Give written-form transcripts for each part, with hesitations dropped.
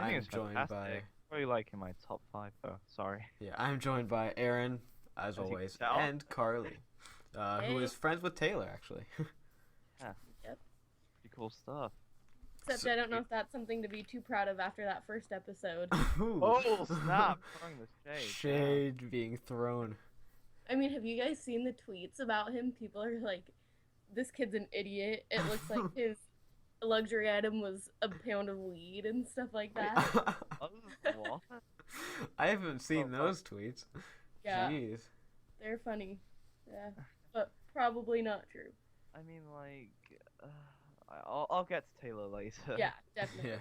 I think am it's joined by fantastic. Probably like in my top five though. Sorry. I'm joined by Aren, as As you can always, tell. and Carly, who Hey. is friends with Taylor actually. Yeah, Yep. pretty cool stuff. Except So- I don't know if that's something to be too proud of after that first episode. Ooh. Oh snap! Throwing the shade. Shade being thrown. I mean, have you guys seen the tweets about him? People are like, this kid's an idiot. It looks like his luxury item was a pound of weed and stuff like that. Oh, what? I haven't seen Oh, those tweets. Yeah, Jeez. they're funny. Yeah, but probably not true. I mean, like, I'll get to Taylor later. Yeah, definitely. Yeah.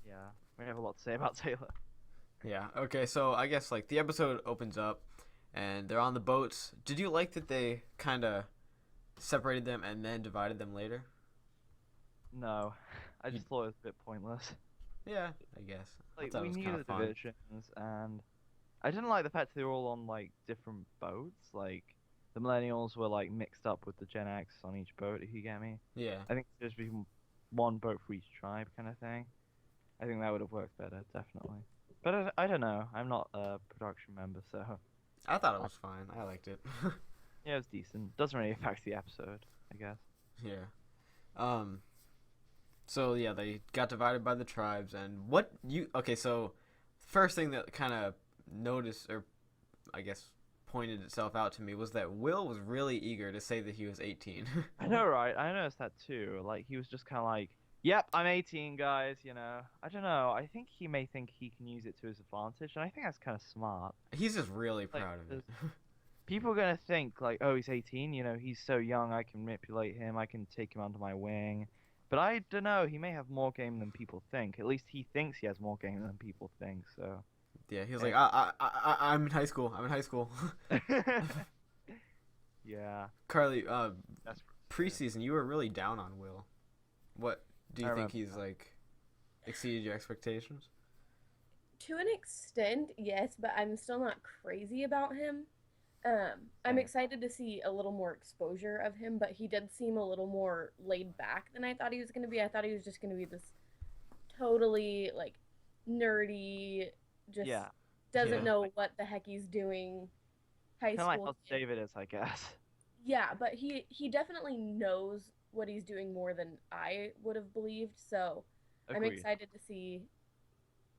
Yeah. We have a lot to say about Taylor. Yeah. Okay. So I guess like the episode opens up, and they're on the boats. Did you like that they kind of separated them and then divided them later? No, I just thought it was a bit pointless. Yeah, I guess. I Like, thought it we was knew kind the of fun. divisions, and I didn't like the fact they were all on like different boats. Like, the millennials were like mixed up with the Gen X on each boat. If you get me. Yeah. I think there should be one boat for each tribe, kind of thing. I think that would have worked better, definitely. But I don't know. I'm not a production member, so I thought it was fine. I liked it. yeah, it was decent. Doesn't really affect the episode, I guess. Yeah. So yeah, they got divided by the tribes, and what you okay? So first thing that kind of noticed, or I guess pointed itself out to me, was that Will was really eager to say that he was 18. I know, right? I noticed that too. Like, he was just kind of like, "Yep, I'm 18, guys." You know. I don't know. I think he may think he can use it to his advantage, and I think that's kind of smart. He's just really Like, proud of it. People are gonna think like, "Oh, he's 18. You know, he's so young. I can manipulate him. I can take him under my wing." But I don't know. He may have more game than people think. At least he thinks he has more game than people think. So. Yeah, he was like, I'm in high school. I'm in high school. Yeah. Carly, That's preseason, you were really down on Will. What do you I think remember he's that. like exceeded your expectations? To an extent, yes, but I'm still not crazy about him. I'm Same. excited to see a little more exposure of him, but he did seem a little more laid back than I thought he was going to be. I thought he was just going to be this totally like nerdy, just Yeah. doesn't Yeah. know what the heck he's doing. High Kind of like school how kid. David is, I guess. Yeah, but he definitely knows what he's doing more than I would have believed. So I'm Agreed. excited to see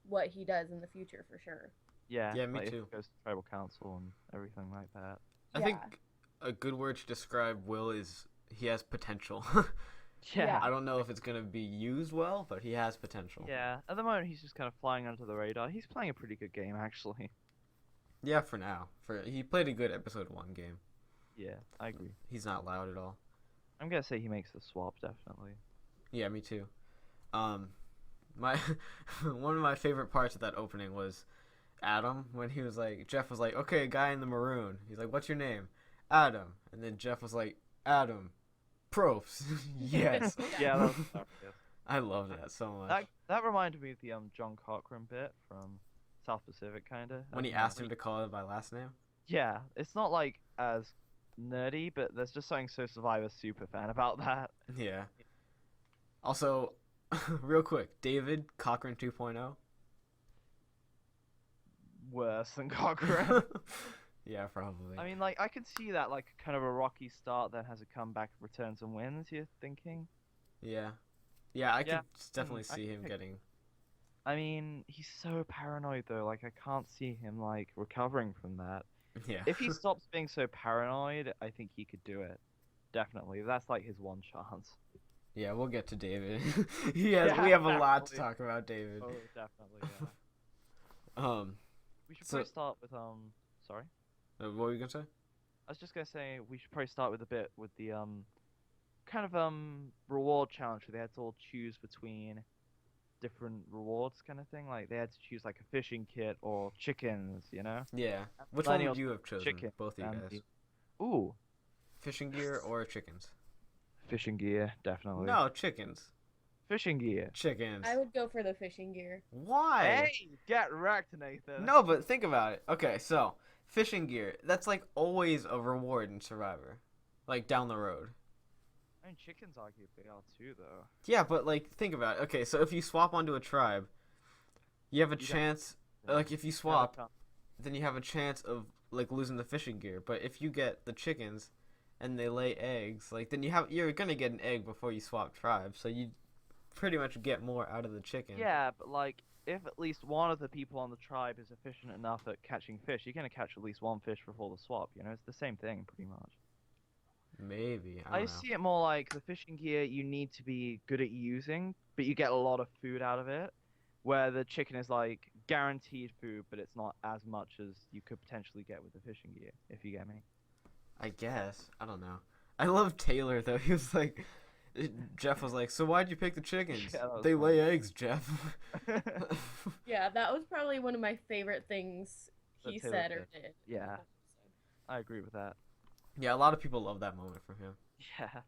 what he does in the future for sure. Yeah. Yeah, me like if too. he goes to tribal council and everything like that. I Yeah. think a good word to describe Will is he has potential. Yeah. I don't know if it's gonna be used well, but he has potential. Yeah. At the moment, he's just kind of flying under the radar. He's playing a pretty good game, actually. Yeah, for now. He played a good episode 1 game. Yeah, I agree. He's not loud at all. I'm gonna say he makes the swap, definitely. Yeah, me too. My one of my favorite parts of that opening was Adam when he was like, Jeff was like, okay, guy in the maroon. He's like, what's your name? Adam. And then Jeff was like, Adam. Profs. Yes. Yeah, that was hilarious. I love that so much. That reminded me of the John Cochran bit from South Pacific, kinda. When he asked him to call it by last name. Yeah, it's not like as nerdy, but there's just something so Survivor super fan about that. Yeah. Also, real quick, David Cochran 2.0. Worse than Cochran. Yeah, probably. I mean, like, I could see that, like, kind of a rocky start, then has a comeback, returns and wins, you're thinking? Yeah. Yeah, I Yeah, could definitely I see can him pick- getting. I mean, he's so paranoid, though, like, I can't see him, like, recovering from that. Yeah. If he stops being so paranoid, I think he could do it. Definitely. That's, like, his one chance. Yeah, we'll get to David. We have a lot to definitely. talk about David. Oh, definitely, yeah. We should So- probably start with, sorry? What were you gonna say? I was just gonna say we should probably start with a bit with the kind of reward challenge where they had to all choose between different rewards kind of thing. Like they had to choose like a fishing kit or chickens, you know? Yeah. Which one would Millennials you have chosen? chicken Both of you and guys. Ooh, Fishing gear or chickens? fishing gear, definitely. No, chickens. Fishing gear. Chickens. I would go for the fishing gear. Why? Hey, get wrecked, Nathan. No, but think about it. Okay, so fishing gear. That's like always a reward in Survivor. Like down the road. I mean, chickens arguably are too, though. Yeah, but like think about it. Okay, so if you swap onto a tribe, you have a You got- chance. Like if you Got a swap, chance. then you have a chance of like losing the fishing gear. But if you get the chickens, and they lay eggs, like then you're gonna get an egg before you swap tribes. So you pretty much get more out of the chicken. Yeah, but like, if at least one of the people on the tribe is efficient enough at catching fish, you're gonna catch at least one fish before the swap. You know, it's the same thing pretty much. Maybe I I don't know. see it more like the fishing gear you need to be good at using, but you get a lot of food out of it. Where the chicken is like guaranteed food, but it's not as much as you could potentially get with the fishing gear, if you get me. I guess I don't know. I love Taylor though. He was like, Jeff was like, so why'd you pick the chickens? Yeah, that was They lay funny. eggs, Jeff. Yeah, that was probably one of my favorite things That he Taylor said or did. Yeah. I agree with that. Yeah, a lot of people love that moment from him. Yeah.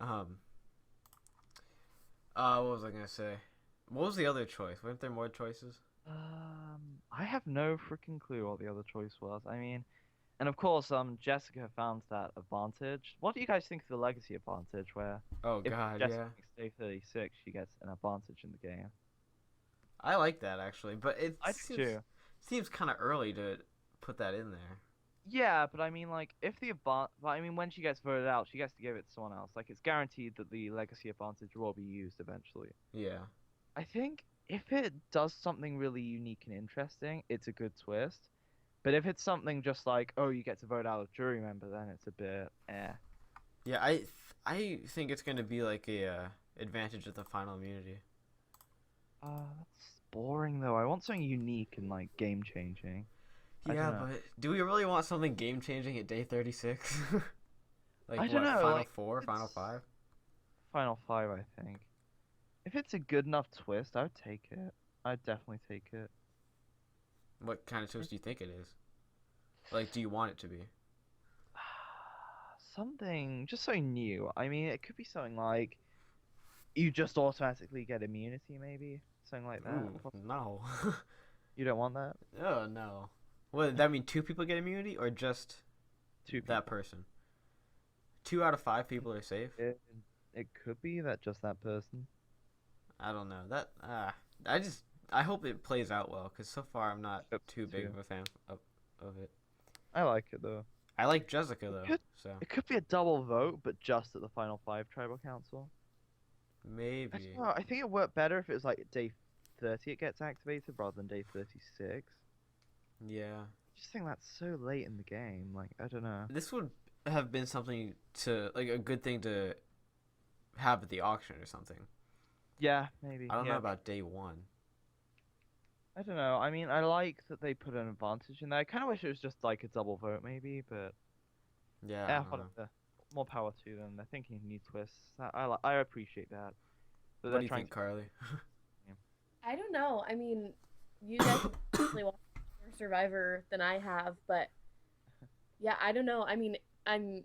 Um. What was I gonna say? What was the other choice? Weren't there more choices? I have no freaking clue what the other choice was. I mean, and of course, Jessica found that advantage. What do you guys think of the legacy advantage, where Oh if God, Jessica yeah. makes day 36, she gets an advantage in the game? I like that actually, but it I do too. seems kind of early to put that in there. Yeah, but I mean, like, if the when she gets voted out, she gets to give it to someone else. Like, it's guaranteed that the legacy advantage will be used eventually. Yeah. I think if it does something really unique and interesting, it's a good twist. But if it's something just like, oh, you get to vote out a jury member, then it's a bit eh. Yeah, I think it's gonna be like a advantage of the final immunity. That's boring though. I want something unique and like game changing. I Yeah, dunno. but do we really want something game changing at day 36? Like I what? dunno, Final like, four, final it's- five? Final five, I think. If it's a good enough twist, I'd take it. I'd definitely take it. What kind of twist do you think it is? Like, do you want it to be? Something just so new. I mean, it could be something like you just automatically get immunity, maybe something like that. Ooh, no. You don't want that? Oh no. What, that mean two people get immunity or just Two that person? 2 out of 5 people are safe? It could be that just that person. I don't know. I hope it plays out well because so far I'm not Hope too so big too. of a fan of it. I like it though. I like Jessica though, could- so It could be a double vote, but just at the final five tribal council. I maybe. don't know. I think it worked better if it was like day 30 it gets activated rather than day 36. Yeah. I just think that's so late in the game. Like, I don't know. This would have been something to like a good thing to have at the auction or something. Yeah, maybe. I don't yeah. know about day 1. I don't know. I mean, I like that they put an advantage in there. I kind of wish it was just like a double vote, maybe, but Yeah. I yeah, don't know. whatever. More power to them. They're thinking new twists. I appreciate that. But What they're do you trying think, Carly? I don't know. I mean, you guys have definitely watched more Survivor than I have, but yeah, I don't know. I mean, I'm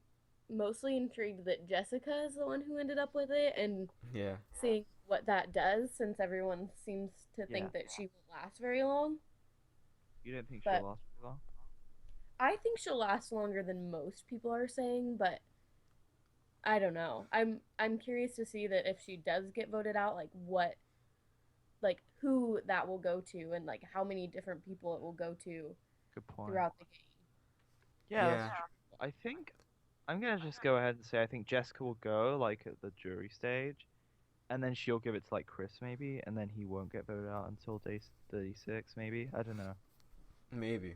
mostly intrigued that Jessica is the one who ended up with it and Yeah. seeing what that does since everyone seems to think Yeah. that she won't last very long. You don't think But- she'll last for long? I think she'll last longer than most people are saying, but I don't know. I'm curious to see that if she does get voted out, like who that will go to and like how many different people it will go to Good point. throughout the game. Yeah, Yeah. that's true. I think I'm gonna just go ahead and say I think Jessica will go like at the jury stage, and then she'll give it to like Chris maybe, and then he won't get voted out until day 36 maybe. I don't know. Maybe.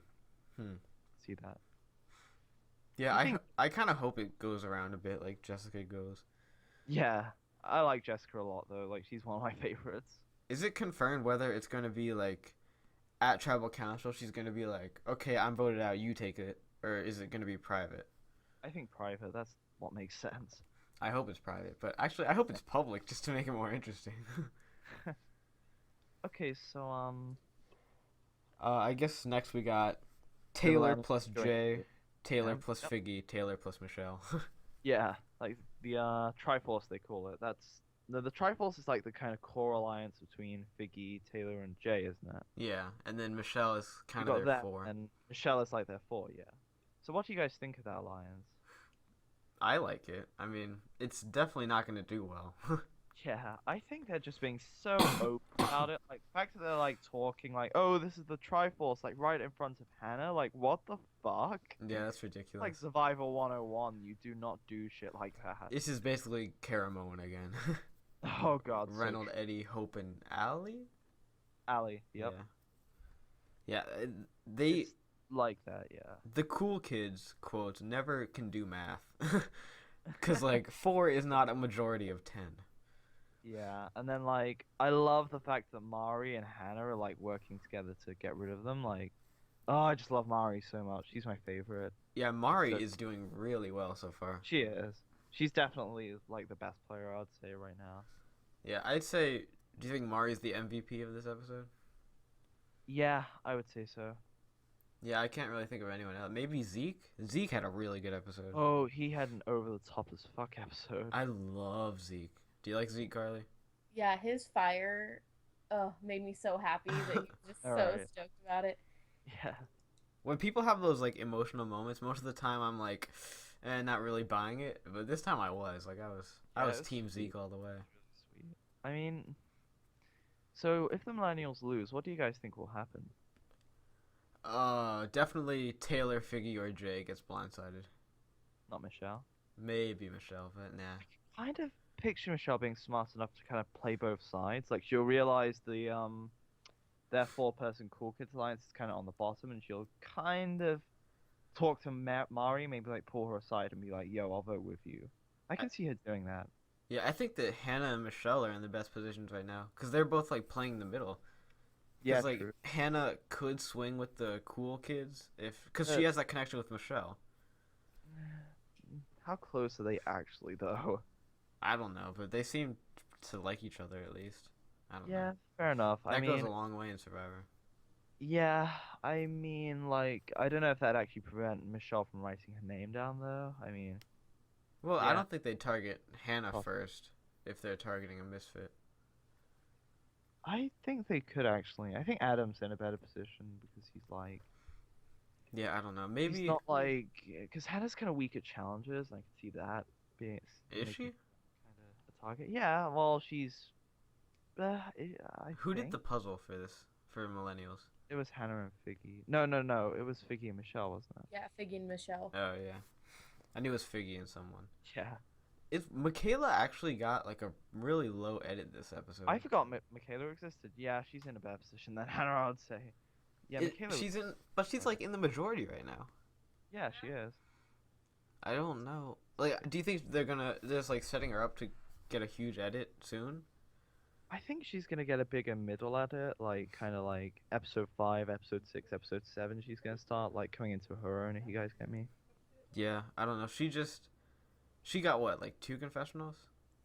See that? Yeah, I I think- I kind of hope it goes around a bit like Jessica goes. Yeah, I like Jessica a lot though. Like she's one of my favorites. Is it confirmed whether it's going to be like at tribal council she's going to be like, "Okay, I'm voted out, you take it," or is it going to be private? I think private. That's what makes sense. I hope it's private, but actually I hope it's public just to make it more interesting. Okay, so I guess next we got Taylor Taylor Lamb plus joined Jay, Taylor Lamb, plus yep. Figgy, Taylor plus Michelle. yeah, like the Triforce they call it. That's the Triforce is like the kind of core alliance between Figgy, Taylor, and Jay, isn't it? Yeah, and then Michelle is You kind got of their that, 4. and Michelle is like their 4, yeah. So what do you guys think of that alliance? I like it. I mean, it's definitely not going to do well. Yeah, I think they're just being so open about it. Like, the fact that they're like talking, like, oh, this is the Triforce, like right in front of Hannah. Like, what the fuck? Yeah, that's Like ridiculous. Survivor 101, you do not do shit like that. This is basically Caramoan again. Oh god, so Reynold, true. Eddie, Hope, and Allie. Ali, yep. Yeah. Yeah. They It's like that, yeah. the cool kids quote never can do math, because like 4 is not a majority of 10. Yeah, and then like I love the fact that Mari and Hannah are like working together to get rid of them. Like, oh, I just love Mari so much. She's my favorite. Yeah, Mari So is doing really well so far. she is. She's definitely like the best player I'd say right now. Yeah, I'd say. Do you think Mari's the MVP of this episode? Yeah, I would say so. Yeah, I can't really think of anyone else. Maybe Zeke. Zeke had a really good episode. Oh, he had an over the top as fuck episode. I love Zeke. Do you like Zeke, Carly? Yeah, his fire made me so happy that he was just so Alright. stoked about it. Yeah. When people have those like emotional moments, most of the time I'm like, not really buying it. But this time I was like, I Yeah, was it's Team sweet. Zeke all the way. Sweet. I mean, so if the Millennials lose, what do you guys think will happen? Definitely Taylor, Figgy, or Jay gets blindsided. Not Michelle. Maybe Michelle, but nah. Kind of picture Michelle being smart enough to kind of play both sides. Like she'll realize their 4-person Cool Kids alliance is kind of on the bottom, and she'll kind of talk to Mari, maybe like pull her aside and be like, "Yo, I'll vote with you." I can see her doing that. Yeah, I think that Hannah and Michelle are in the best positions right now because they're both like playing the middle. Yeah, Because like true. Hannah could swing with the cool kids because Uh, she has that connection with Michelle. How close are they actually, though? I don't know, but they seem to like each other at least. I don't Yeah, know. fair enough. That goes a long way in Survivor. Yeah, I mean, like, I don't know if that actually prevent Michelle from writing her name down, though. I mean, Well, I yeah. don't think they target Hannah Oh. first if they're targeting a misfit. I think they could actually. I think Adam's in a better position because he's like, Yeah, I don't know. he's Maybe not like, because Hannah's kind of weak at challenges. And I can see that being is making she? kind of a target. Yeah, well, she's. I Who did think the puzzle for this for Millennials? it was Hannah and Figgy. No. It was Figgy and Michelle, wasn't it? Yeah, Figgy and Michelle. Oh yeah, I knew it was Figgy and someone. Yeah. Is Michaela actually got like a really low edit this episode? I forgot Michaela existed. Yeah, she's in a better position than Hannah, I would say. Yeah, Michaela. She's in, but she's like in the majority right now. Yeah, she is. I don't know. Like, do you think they're just like setting her up to get a huge edit soon? I think she's gonna get a bigger middle at it, like kind of like episode 5, episode 6, episode 7. She's gonna start like coming into her own. If you guys get me. Yeah, I don't know. She got what, like 2 confessionals?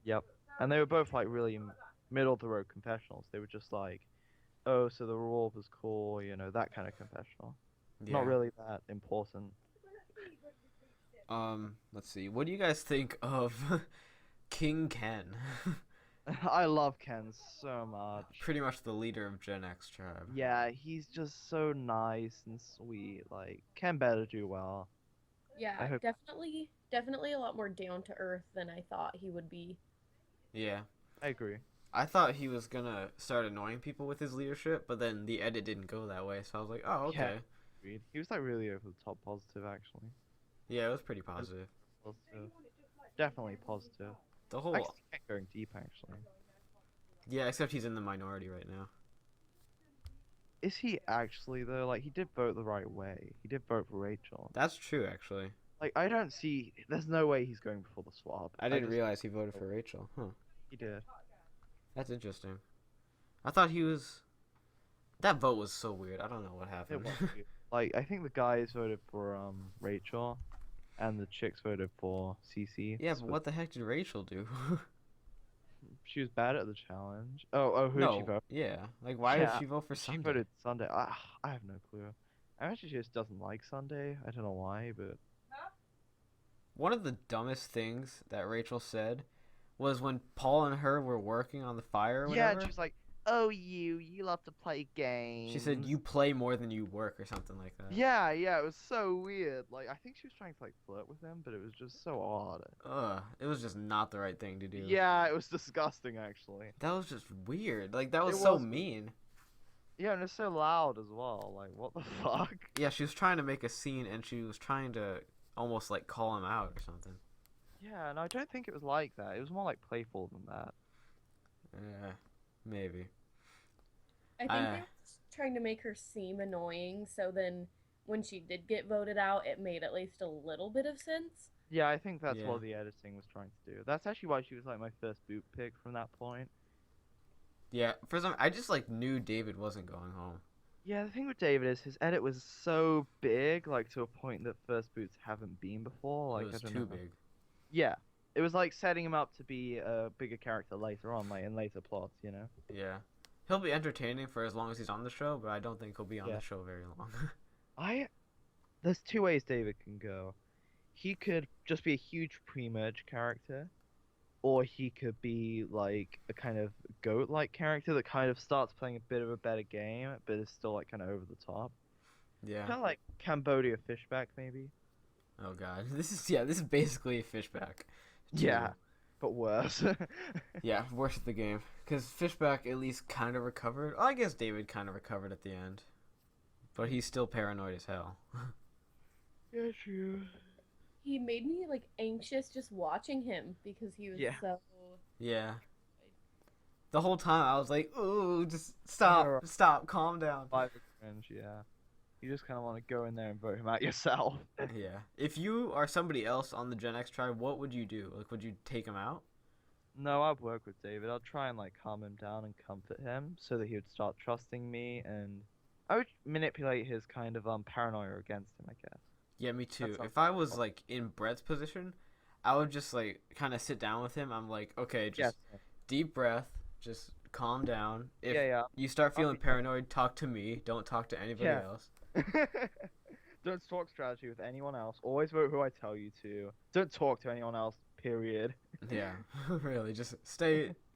Yep. And they were both like really middle of the road confessionals. They were just like, oh, so the reward was cool, you know, that kind of confessional. Yeah. Not really that important. Let's see. What do you guys think of King Ken? I love Ken so much. Pretty much the leader of Gen X tribe. Yeah, he's just so nice and sweet. Like, Ken better do well. I Yeah, hope- definitely a lot more down to earth than I thought he would be. Yeah. I agree. I thought he was gonna start annoying people with his leadership, but then the edit didn't go that way, so I was like, oh, okay. Agreed. He was like really over the top positive, actually. Yeah, it was pretty positive. Positive. Definitely positive. The I whole, can see Ken going deep, actually. yeah, except he's in the minority right now. Is he actually, though? Like, he did vote the right way. He did vote for Rachel. That's true, actually. Like, I don't see. There's no way he's going before the swap. I didn't just- realize he voted for Rachel. Huh. He did. That's interesting. I thought he was. That vote was so weird. I don't know what It happened. was weird. Like, I think the guys voted for Rachel, and the chicks voted for CC. Yeah, So but what the heck did Rachel do? she was bad at the challenge. Oh, who did she No, vote? yeah. Like, why did Yeah, she vote for She Sunday? voted Sunday. I have no clue. I imagine she just doesn't like Sunday. I don't know why, but One of the dumbest things that Rachel said was when Paul and her were working on the fire or yeah, whatever. and she's like, "Oh, you love to play games." She said you play more than you work or something like that. Yeah, it was so weird. Like, I think she was trying to like flirt with him, but it was just so odd. It was just not the right thing to do. Yeah, it was disgusting actually. That was just weird. Like that was It so was. mean. Yeah, and it's so loud as well. Like, what the fuck? Yeah, she was trying to make a scene and she was trying to almost like call him out or something. Yeah, and I don't think it was like that. It was more like playful than that. Yeah, maybe. I think they were just trying to make her seem annoying, so then when she did get voted out, it made at least a little bit of sense. Yeah, I think that's Yeah. what the editing was trying to do. That's actually why she was like my first boot pick from that point. Yeah, for some, I just like knew David wasn't going home. Yeah, the thing with David is his edit was so big, like to a point that first boots haven't been before. Like, It was I don't too know. big. Yeah, it was like setting him up to be a bigger character later on, like in later plots, you know. Yeah, he'll be entertaining for as long as he's on the show, but I don't think he'll be on Yeah. the show very long. There's two ways David can go. He could just be a huge pre-merge character, or he could be like a kind of goat-like character that kind of starts playing a bit of a better game, but is still like kind of over the top. Yeah. Kind of like Cambodia Fishback, maybe. Oh god, this is basically a Fishback. Yeah, but worse. Yeah, worse at the game. Because Fishback at least kind of recovered. Well, I guess David kind of recovered at the end. But he's still paranoid as hell. Yeah, true. He made me like anxious just watching him because he was Yeah. so. Yeah. The whole time I was like, ooh, just stop, calm down. By the cringe, yeah. You just kind of want to go in there and vote him out yourself. Yeah. If you are somebody else on the Gen X tribe, what would you do? Like, would you take him out? No, I'd work with David. I'd try and like calm him down and comfort him so that he would start trusting me, and I would manipulate his kind of paranoia against him, I guess. Yeah, me too. That sounds If I was cool. like in Brett's position, I would just like kind of sit down with him. I'm like, okay, just deep breath, just calm down. If Yeah. you start I'll feeling be- paranoid, talk to me. Don't talk to anybody Yeah. else. Don't talk strategy with anyone else. Always vote who I tell you to. Don't talk to anyone else, period. Yeah, really, just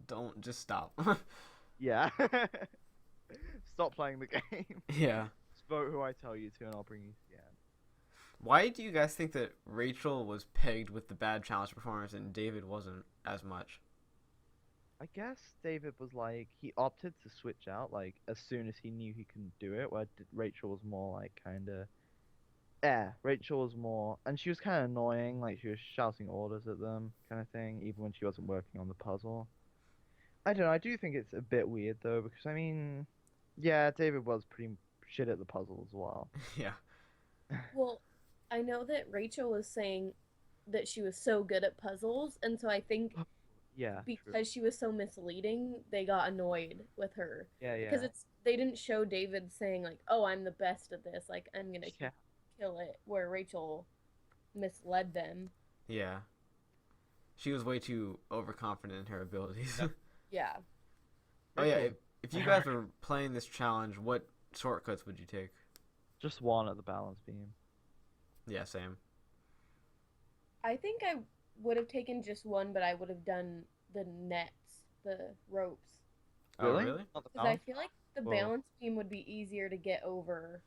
don't, just stop. Yeah. Stop playing the game. Yeah. Just vote who I tell you to, and I'll bring you to the end. Why do you guys think that Rachel was pegged with the bad challenge performance and David wasn't as much? I guess David was like, he opted to switch out, like, as soon as he knew he couldn't do it, where Rachel was more, like, kind of... Yeah, Rachel was more... And she was kind of annoying, like, she was shouting orders at them, kind of thing, even when she wasn't working on the puzzle. I don't know, I do think it's a bit weird, though, because, I mean... Yeah, David was pretty shit at the puzzle as well. Yeah. Well, I know that Rachel was saying that she was so good at puzzles, and so I think Yeah, true. because she was so misleading, they got annoyed with her. Yeah. Because they didn't show David saying like, "Oh, I'm the best at this. Like, I'm gonna Yeah. kill it." Where Rachel misled them. Yeah. She was way too overconfident in her abilities. Yeah. Oh yeah, if you guys were playing this challenge, what shortcuts would you take? Just one at the balance beam. Yeah, same. I think I would have taken just one, but I would have done the nets, the ropes, Oh, really? Not the because I balance? feel like the Whoa. balance beam would be easier to get over.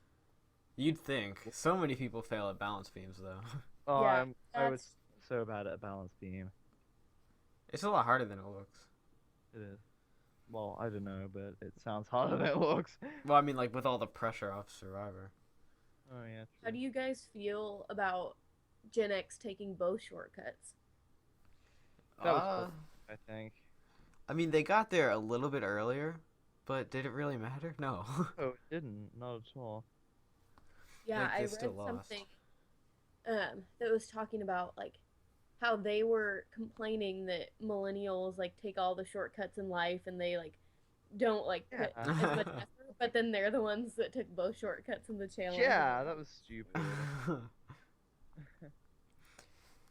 You'd think. So many people fail at balance beams, though. Oh, Yeah, I was that's- so bad at a balance beam. It's a lot harder than it looks. It is. Well, I don't know, but it sounds harder than it looks. Well, I mean, like, with all the pressure off Survivor. Oh yeah. How True. do you guys feel about Gen X taking both shortcuts? That was cool. I think. I mean, they got there a little bit earlier, but did it really matter? No. Oh, it didn't. Not at all. Yeah, Like, I they read still lost. something that was talking about like how they were complaining that millennials like take all the shortcuts in life and they like don't like put Yeah. as much effort, but then they're the ones that took both shortcuts in the challenge. Yeah, that was stupid.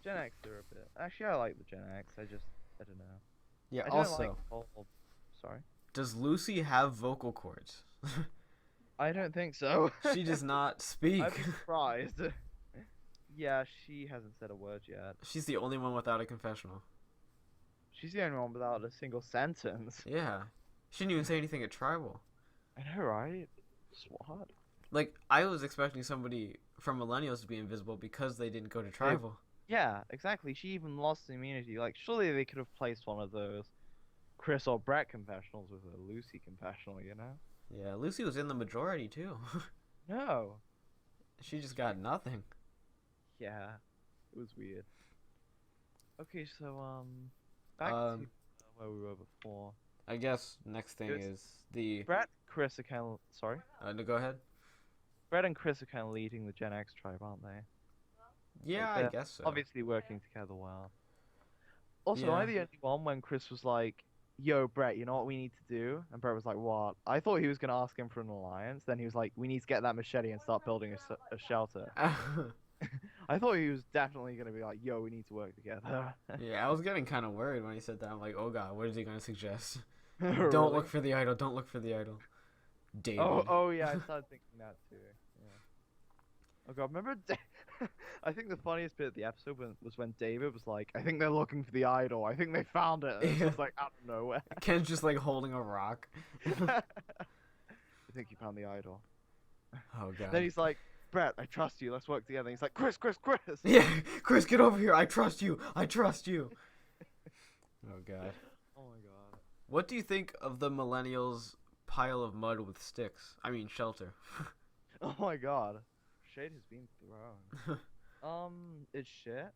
Gen X are a bit. Actually, I like the Gen X. I don't know. Yeah, I don't also, like the whole... Sorry. does Lucy have vocal cords? I don't think so. She does not speak. I'd be surprised. Yeah, she hasn't said a word yet. She's the only one without a confessional. She's the only one without a single sentence. Yeah. She didn't even say anything at Tribal. I know, right? What? Like, I was expecting somebody from Millennials to be invisible because they didn't go to Tribal. Yeah, exactly. She even lost immunity. Like, surely they could have placed one of those Chris or Brett confessionals with a Lucy confessional, you know? Yeah, Lucy was in the majority too. No. She just got nothing. Yeah, it was weird. Okay, so back Um, to where we were before. I guess next thing It's- is the. Brett, Chris are kind of sorry. No, go ahead. Brett and Chris are kind of leading the Gen X tribe, aren't they? Yeah, Like, I they're guess so. obviously working together well. Also, am Yeah. I the only one when Chris was like, "Yo, Brett, you know what we need to do?" And Brett was like, "What?" I thought he was gonna ask him for an alliance. Then he was like, "We need to get that machete and start building a shelter." I thought he was definitely gonna be like, "Yo, we need to work together." Yeah, I was getting kind of worried when he said that. I'm like, oh god, what is he gonna suggest? Really? Don't look for the idol. Don't look for the idol. David. Oh yeah, I started thinking that too. Yeah. Oh god, remember? I think the funniest bit of the episode was when David was like, "I think they're looking for the idol. I think they found it." And it's just like out of nowhere. Ken's just like holding a rock. I think you found the idol. Oh god. Then he's like, "Brett, I trust you. Let's work together." And he's like, "Chris." Yeah, Chris, get over here. I trust you. I trust you. Oh god. Oh my god. What do you think of the millennials' pile of mud with sticks? I mean, shelter. Oh my god. Shade has been thrown. It's shit.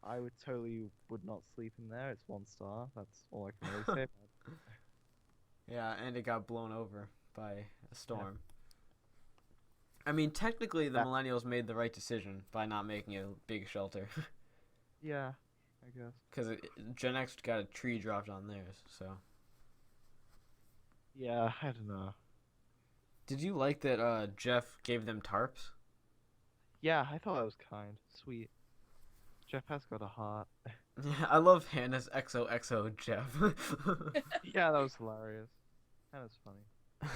I would not sleep in there. It's 1 star. That's all I can really say. Yeah, and it got blown over by a storm. I mean, technically, the That- millennials made the right decision by not making a big shelter. Yeah, I guess. Because Gen X got a tree dropped on theirs, so. Yeah, I don't know. Did you like that Jeff gave them tarps? Yeah, I thought that was kind. Sweet. Jeff has got a heart. Yeah, I love Hannah's XOXO Jeff. Yeah, that was hilarious. That was funny.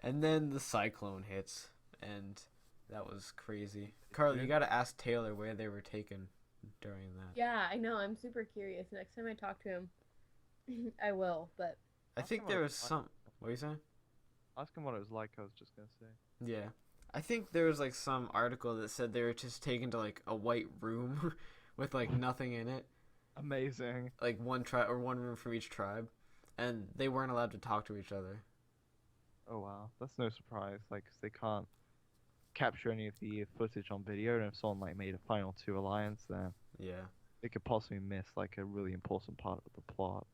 And then the cyclone hits, and that was crazy. Carly, you gotta ask Taylor where they were taken during that. Yeah, I know. I'm super curious. Next time I talk to him, I will. But I think there was some. What are you saying? Ask him what it was like, I was just gonna say. Yeah. I think there was like some article that said they were just taken to like a white room with like nothing in it. Amazing. Like one room from each tribe. And they weren't allowed to talk to each other. Oh wow, that's no surprise. Like, 'cause they can't capture any of the footage on video, and if someone like made a final 2 alliance, then Yeah. they could possibly miss like a really important part of the plot.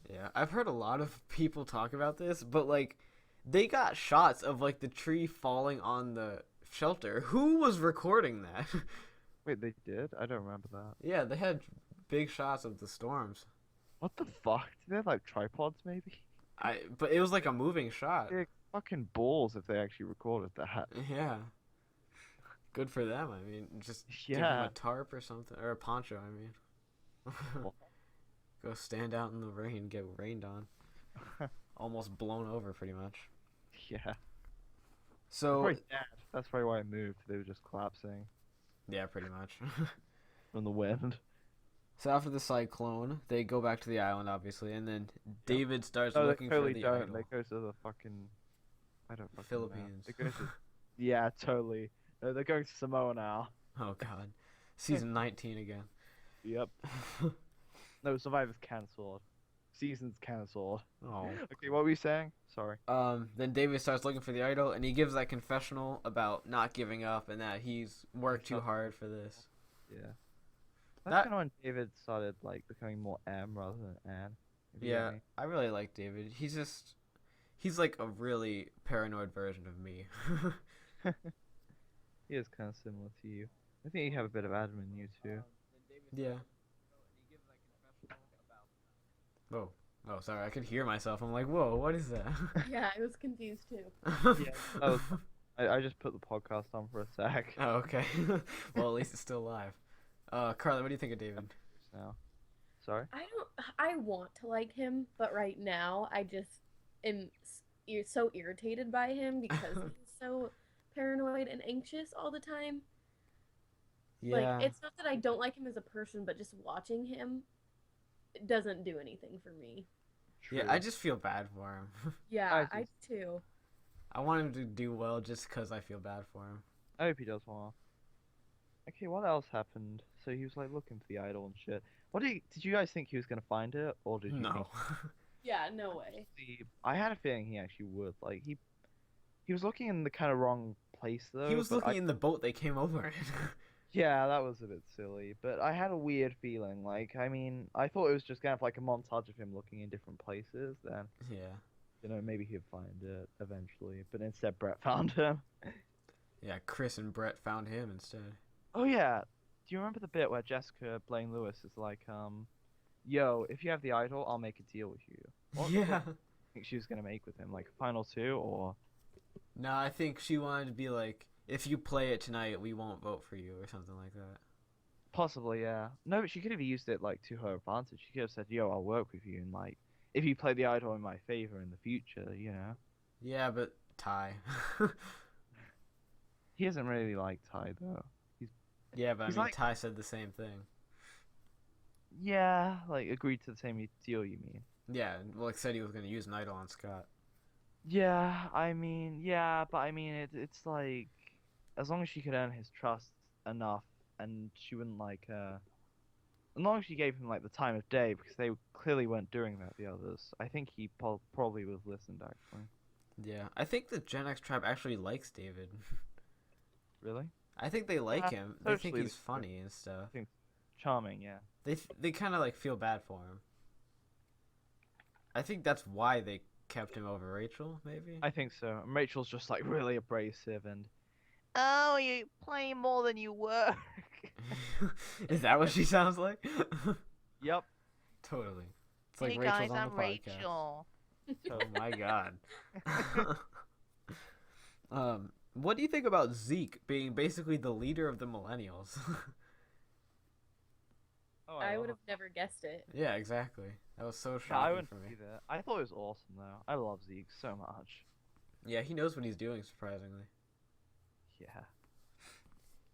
Yeah. I've heard a lot of people talk about this, but like they got shots of like the tree falling on the shelter. Who was recording that? Wait, they did? I don't remember that. Yeah, they had big shots of the storms. What the fuck? Did they have like tripods maybe? But it was like a moving shot. They're fucking balls if they actually recorded that. Yeah. Good for them. I mean, just give them Yeah. a tarp or something, or a poncho. I mean, go stand out in the rain, get rained on, almost blown over, pretty much. Yeah. So Probably dead. That's probably why I moved. They were just collapsing yeah, pretty much. from the wind. So after the cyclone, they go back to the island, obviously, and then David starts No, they looking totally for the don't. idol. They go to the fucking. I don't fucking know. Philippines. They go to. Yeah, totally. No, they're going to Samoa now. Oh god, season 19 again. Yep. No, Survivor's cancelled. Season's cancelled. Oh. Okay, what were you saying? Sorry. Then David starts looking for the idol, and he gives that confessional about not giving up and that he's worked too hard for this. Yeah. That- That's kind of when David started like becoming more M rather than Anne. if you get Yeah, me. I really like David. He's like a really paranoid version of me. He is kind of similar to you. I think you have a bit of Adam in you too. Yeah. Whoa. Oh, sorry. I could hear myself. I'm like, whoa, what is that? yeah, I was confused too. Yeah, that was- I just put the podcast on for a sec. Oh, okay. Well, at least it's still live. Carly, what do you think of David? Now. Sorry. I want to like him, but right now I just am so irritated by him because he's so paranoid and anxious all the time. Yeah. Like, it's not that I don't like him as a person, but just watching him doesn't do anything for me. Yeah, True. I just feel bad for him. Yeah, I too. I want him to do well just because I feel bad for him. I hope he does well. Okay, what else happened? So he was like looking for the idol and shit. Did you guys think he was gonna find it, or did you think? No. Yeah, no way. I had a feeling he actually would. Like he was looking in the kind of wrong place though. He was but looking in the boat they came over in. Yeah, that was a bit silly, but I had a weird feeling. Like, I mean, I thought it was just kind of like a montage of him looking in different places. Then, Yeah. maybe he'd find it eventually. But instead, Brett found him. Yeah, Chris and Brett found him instead. Oh yeah, do you remember the bit where Jessica Blaine Lewis is like, yo, if you have the idol, I'll make a deal with you. What Yeah. do you think she was gonna make with him? Like a final two, or? No, I think she wanted to be like, if you play it tonight, we won't vote for you or something like that. Possibly, yeah. No, but she could have used it like to her advantage. She could have said, "Yo, I'll work with you, and like, if you play the idol in my favor in the future, you know." Yeah, but Ty. He doesn't really like Ty though. Yeah, but I He's mean, like- Ty said the same thing. Yeah, like agreed to the same deal. You mean? Yeah, well, said he was going to use an idol on Scott. Yeah, I mean, yeah, but I mean, it's like, as long as she could earn his trust enough, and she wouldn't like, as long as she gave him like the time of day, because they clearly weren't doing that. The others, I think he probably would have listened actually. Yeah, I think the Gen X tribe actually likes David. Really? I think they like him. They think socially he's they do. funny and stuff. Charming, yeah. They kind of like feel bad for him. I think that's why they kept him over Rachel, maybe. I think so. And Rachel's just like really abrasive and. Oh, you play more than you work. Is that what she sounds like? Yep. Totally. It's like Rachel's on the podcast. Rachel. Oh my god. What do you think about Zeke being basically the leader of the Millennials? Oh, I love would it. have never guessed it. Yeah, exactly. That was so Yeah, I shocking wouldn't for me. either. I thought it was awesome though. I love Zeke so much. Yeah, he knows what he's doing, surprisingly.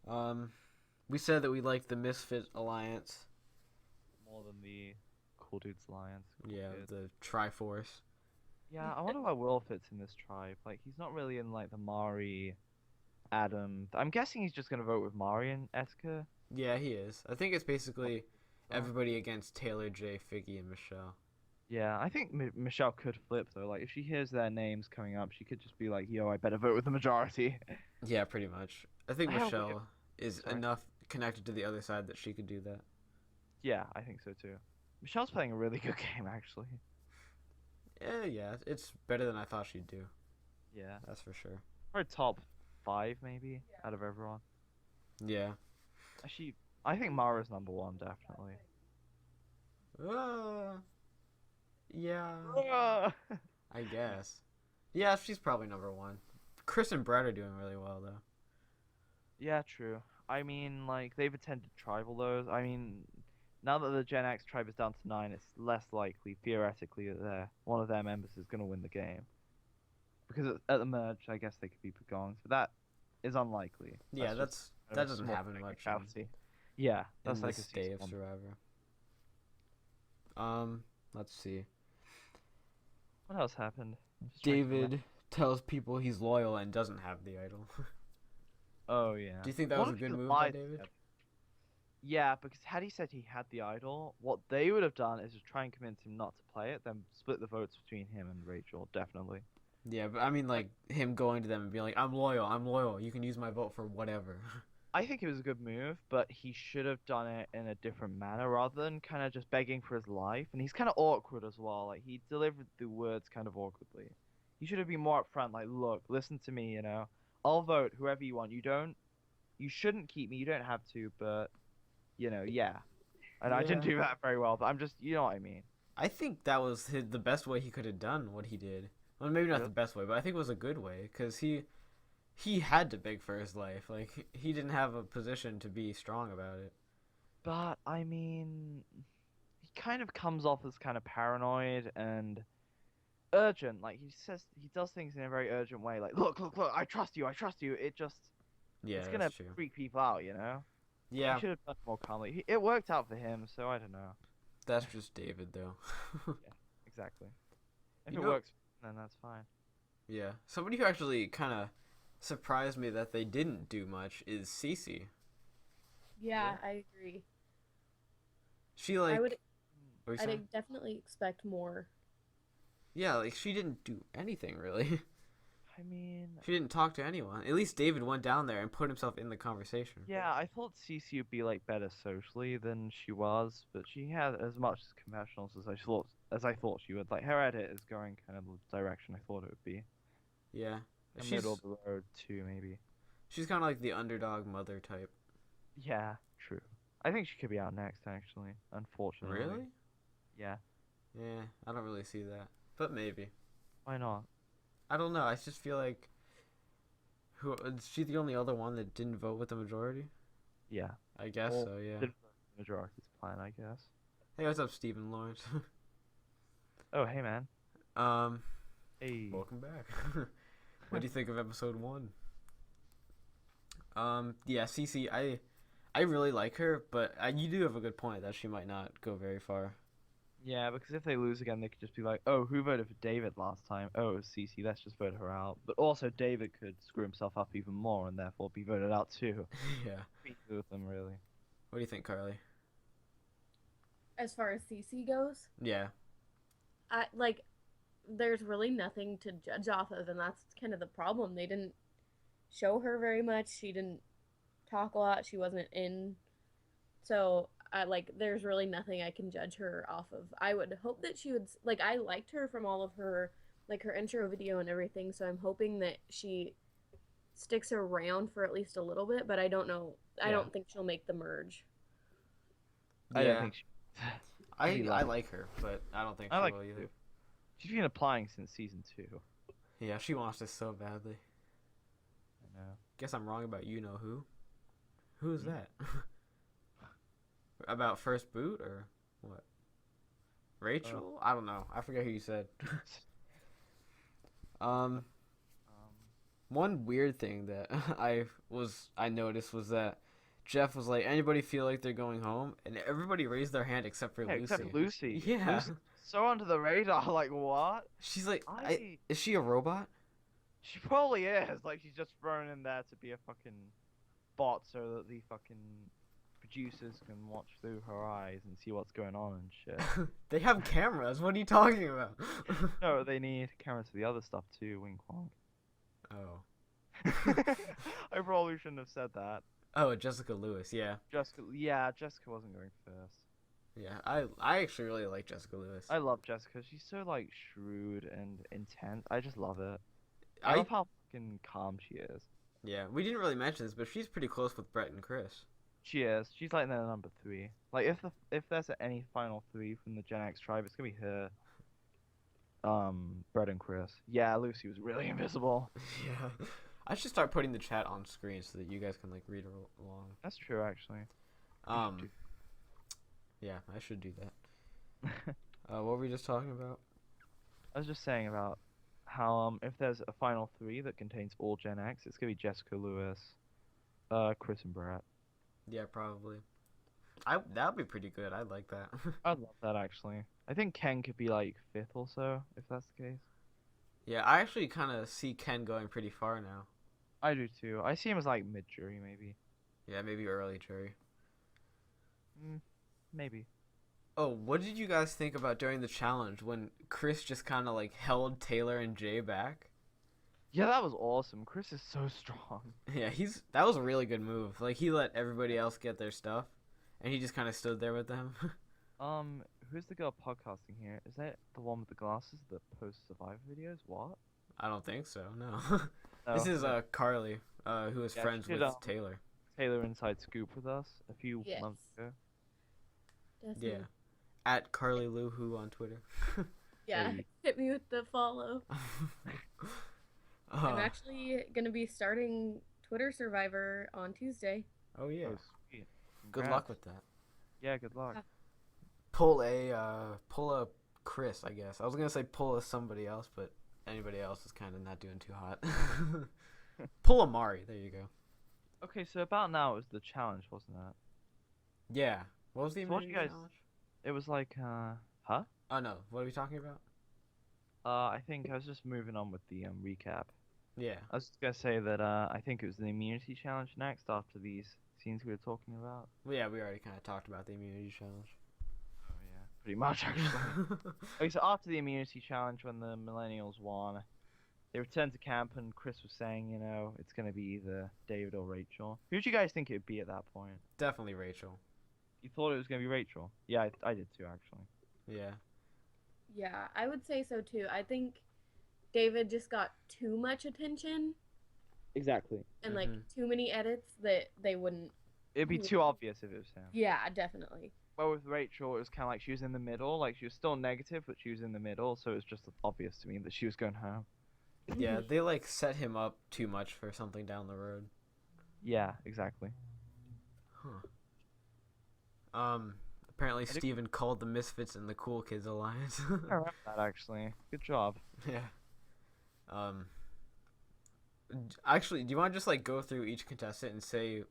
Yeah. We said that we liked the Misfit Alliance. More than the Cool Dudes Alliance. Cool Yeah, Kids. the Triforce. Yeah, I wonder why Will fits in this tribe. Like, he's not really in like the Mari, Adam. I'm guessing he's just gonna vote with Mari and Eska. Yeah, he is. I think it's basically everybody against Taylor, Jay, Figgy, and Michelle. Yeah, I think Michelle could flip though. Like, if she hears their names coming up, she could just be like, "Yo, I better vote with the majority." Yeah, pretty much. I think I have a Michelle is Sorry. enough connected to the other side that she could do that. Yeah, I think so too. Michelle's playing a really good game actually. Yeah, it's better than I thought she'd do. Yeah, That's for sure. probably top 5 maybe out of everyone. Yeah. Actually, I think Mara's number 1 definitely. Yeah, I guess. Yeah, she's probably number 1. Chris and Brett are doing really well, though. Yeah, true. I mean, like, they've attended tribal those. I mean, now that the Gen X tribe is down to 9, it's less likely, theoretically, that one of their members is going to win the game. Because at the merge, I guess they could be Pagongs, but that is unlikely. Yeah, just that kind of a doesn't small happen much technicality. Yeah, that's in like this a day season of 1. Survivor. Let's see. What else happened? I'm just trying to remember. David tells people he's loyal and doesn't have the idol. Oh, yeah. Do you think that What was a if good he move by lied David? to them? Yeah, because had he said he had the idol, what they would have done is to try and convince him not to play it, then split the votes between him and Rachel, definitely. Yeah, but I mean, like, him going to them and being like, I'm loyal, you can use my vote for whatever. I think it was a good move, but he should have done it in a different manner rather than kind of just begging for his life. And he's kind of awkward as well. Like, he delivered the words kind of awkwardly. He should have been more upfront, like, look, listen to me, I'll vote whoever you want. You shouldn't keep me, you don't have to, but, yeah. And I didn't Yeah. do that very well, but I'm just, you know what I mean. I think that was the best way he could have done what he did. Well, maybe not Yeah. the best way, but I think it was a good way, because he had to beg for his life. Like, he didn't have a position to be strong about it. But, I mean, he kind of comes off as kind of paranoid and urgent. Like, he does things in a very urgent way. Like, look, I trust you. It just, Yeah, it's gonna that's true. freak people out, Yeah, He should have done it more calmly. It worked out for him, so I don't know. that's just David, though. exactly. If You it know- works, then that's fine. Yeah. Somebody who actually kind of surprised me that they didn't do much is Cece. Yeah, I agree. She like. I would. What were you saying? I'd definitely expect more. Yeah, like she didn't do anything really. I mean, She didn't talk to anyone. At least David went down there and put himself in the conversation. yeah, I thought Cece would be like better socially than she was, but she had as much confessionals as I thought she would. Like her edit is going kind of the direction I thought it would be. Yeah. In She's middle of the road too, maybe. she's kind of like the underdog mother type. Yeah, true. I think she could be out next, actually. Unfortunately. Really? Yeah. Yeah, I don't really see that. But maybe. Why not? I don't know. I just feel like is she the only other one that didn't vote with the majority? Yeah. I guess Well, so, yeah. The majority's plan, I guess. Hey, what's up, Stephen Lawrence? Oh, hey, man. um, Hey. welcome back. What do you think of episode 1? Yeah, Cece, I really like her, but you do have a good point that she might not go very far. Yeah, because if they lose again, they could just be like, oh, who voted for David last time? Oh, it was Cece, let's just vote her out. But also, David could screw himself up even more and therefore be voted out too. Yeah. Neither of them, really. What do you think, Carly? As far as CC goes, Yeah. there's really nothing to judge off of, and that's kind of the problem. They didn't show her very much. She didn't talk a lot. She wasn't in. So, there's really nothing I can judge her off of. I would hope that she would, I liked her from all of her, her intro video and everything, so I'm hoping that she sticks around for at least a little bit, but I don't know. I Yeah. don't think she'll make the merge. I don't think she... I like her, but I don't think I she like will her either. too. She's been applying since season 2. Yeah, she wants this so badly. I know. Guess I'm wrong about you know who. Who is Hmm? that? About first boot or what? Rachel? I don't know. I forget who you said. One weird thing that I noticed was that Jeff was like, anybody feel like they're going home? And everybody raised their hand except for Yeah, Lucy. except Lucy. Yeah. Lucy's so under the radar, like, what? She's like, I- is she a robot? She probably is. Like, she's just thrown in there to be a fucking bot so that the fucking producers can watch through her eyes and see what's going on and shit. They have cameras. What are you talking about? No, they need cameras for the other stuff too, wink wonk. Oh. I probably shouldn't have said that. Oh, Jessica Lewis. Yeah. Jessica wasn't going first. Yeah. I actually really like Jessica Lewis. I love Jessica. She's so, like, shrewd and intense. I just love it. I love how fucking calm she is. Yeah, we didn't really mention this, but she's pretty close with Brett and Chris. She is. She's like their number 3. Like if there's any final 3 from the Gen X tribe, it's gonna be her, Brett and Chris. Yeah, Lucy was really invisible. Yeah. I should start putting the chat on screen so that you guys can like read along. That's true, actually. Yeah, I should do that. What were we just talking about? I was just saying about how if there's a final 3 that contains all Gen X, it's gonna be Jessica Lewis, Chris and Brett. Yeah, probably. That would be pretty good. I'd like that. I'd love that actually. I think Ken could be like 5th or so, if that's the case. Yeah, I actually kind of see Ken going pretty far now. I do too. I see him as like mid-jury maybe. Yeah, maybe early jury. Maybe. Oh, what did you guys think about during the challenge when Chris just kind of like held Taylor and Jay back? Yeah, that was awesome. Chris is so strong. Yeah, that was a really good move. Like he let everybody else get their stuff, and he just kind of stood there with them. Who's the girl podcasting here? Is that the one with the glasses that posts Survivor videos? What? I don't think so. No. This is Carly, who is friends she with did, Taylor. Taylor Inside Scoop with us a few Yes. months ago. Definitely. Yeah. At Carly Lou Who on Twitter. Yeah. Hey. Hit me with the follow. I'm actually gonna be starting Twitter Survivor on Tuesday. Oh yeah. Oh, sweet. Good Congrats. luck with that. Yeah, good luck. Pull a Chris, I guess. I was gonna say pull a somebody else, but anybody else is kind of not doing too hot. Pull a Mari. There you go. Okay, so about now it was the challenge, wasn't it? Yeah. What was the So what do immunity you guys- challenge? It was like, huh? Oh no, what are we talking about? I think I was just moving on with the recap. Yeah. I was just gonna say that I think it was the immunity challenge next after these scenes we were talking about. Well, yeah, we already kind of talked about the immunity challenge. Oh yeah, pretty much actually. Okay, so after the immunity challenge, when the millennials won, they returned to camp, and Chris was saying, you know, it's gonna be either David or Rachel. Who did you guys think it would be at that point? Definitely Rachel. You thought it was gonna be Rachel? Yeah, I did too actually. Yeah. Yeah, I would say so too. I think David just got too much attention Exactly. and like Mhm. too many edits that they wouldn't. It'd be too obvious if it was him. Yeah, definitely. Well, with Rachel, it was kind of like she was in the middle. Like she was still negative, but she was in the middle, so it was just obvious to me that she was going home. Yeah, they like set him up too much for something down the road. Yeah, exactly. Apparently think- Steven called the Misfits and the Cool Kids Alliance. I remember that actually. Good job. Yeah. Actually, do you want to just like go through each contestant and say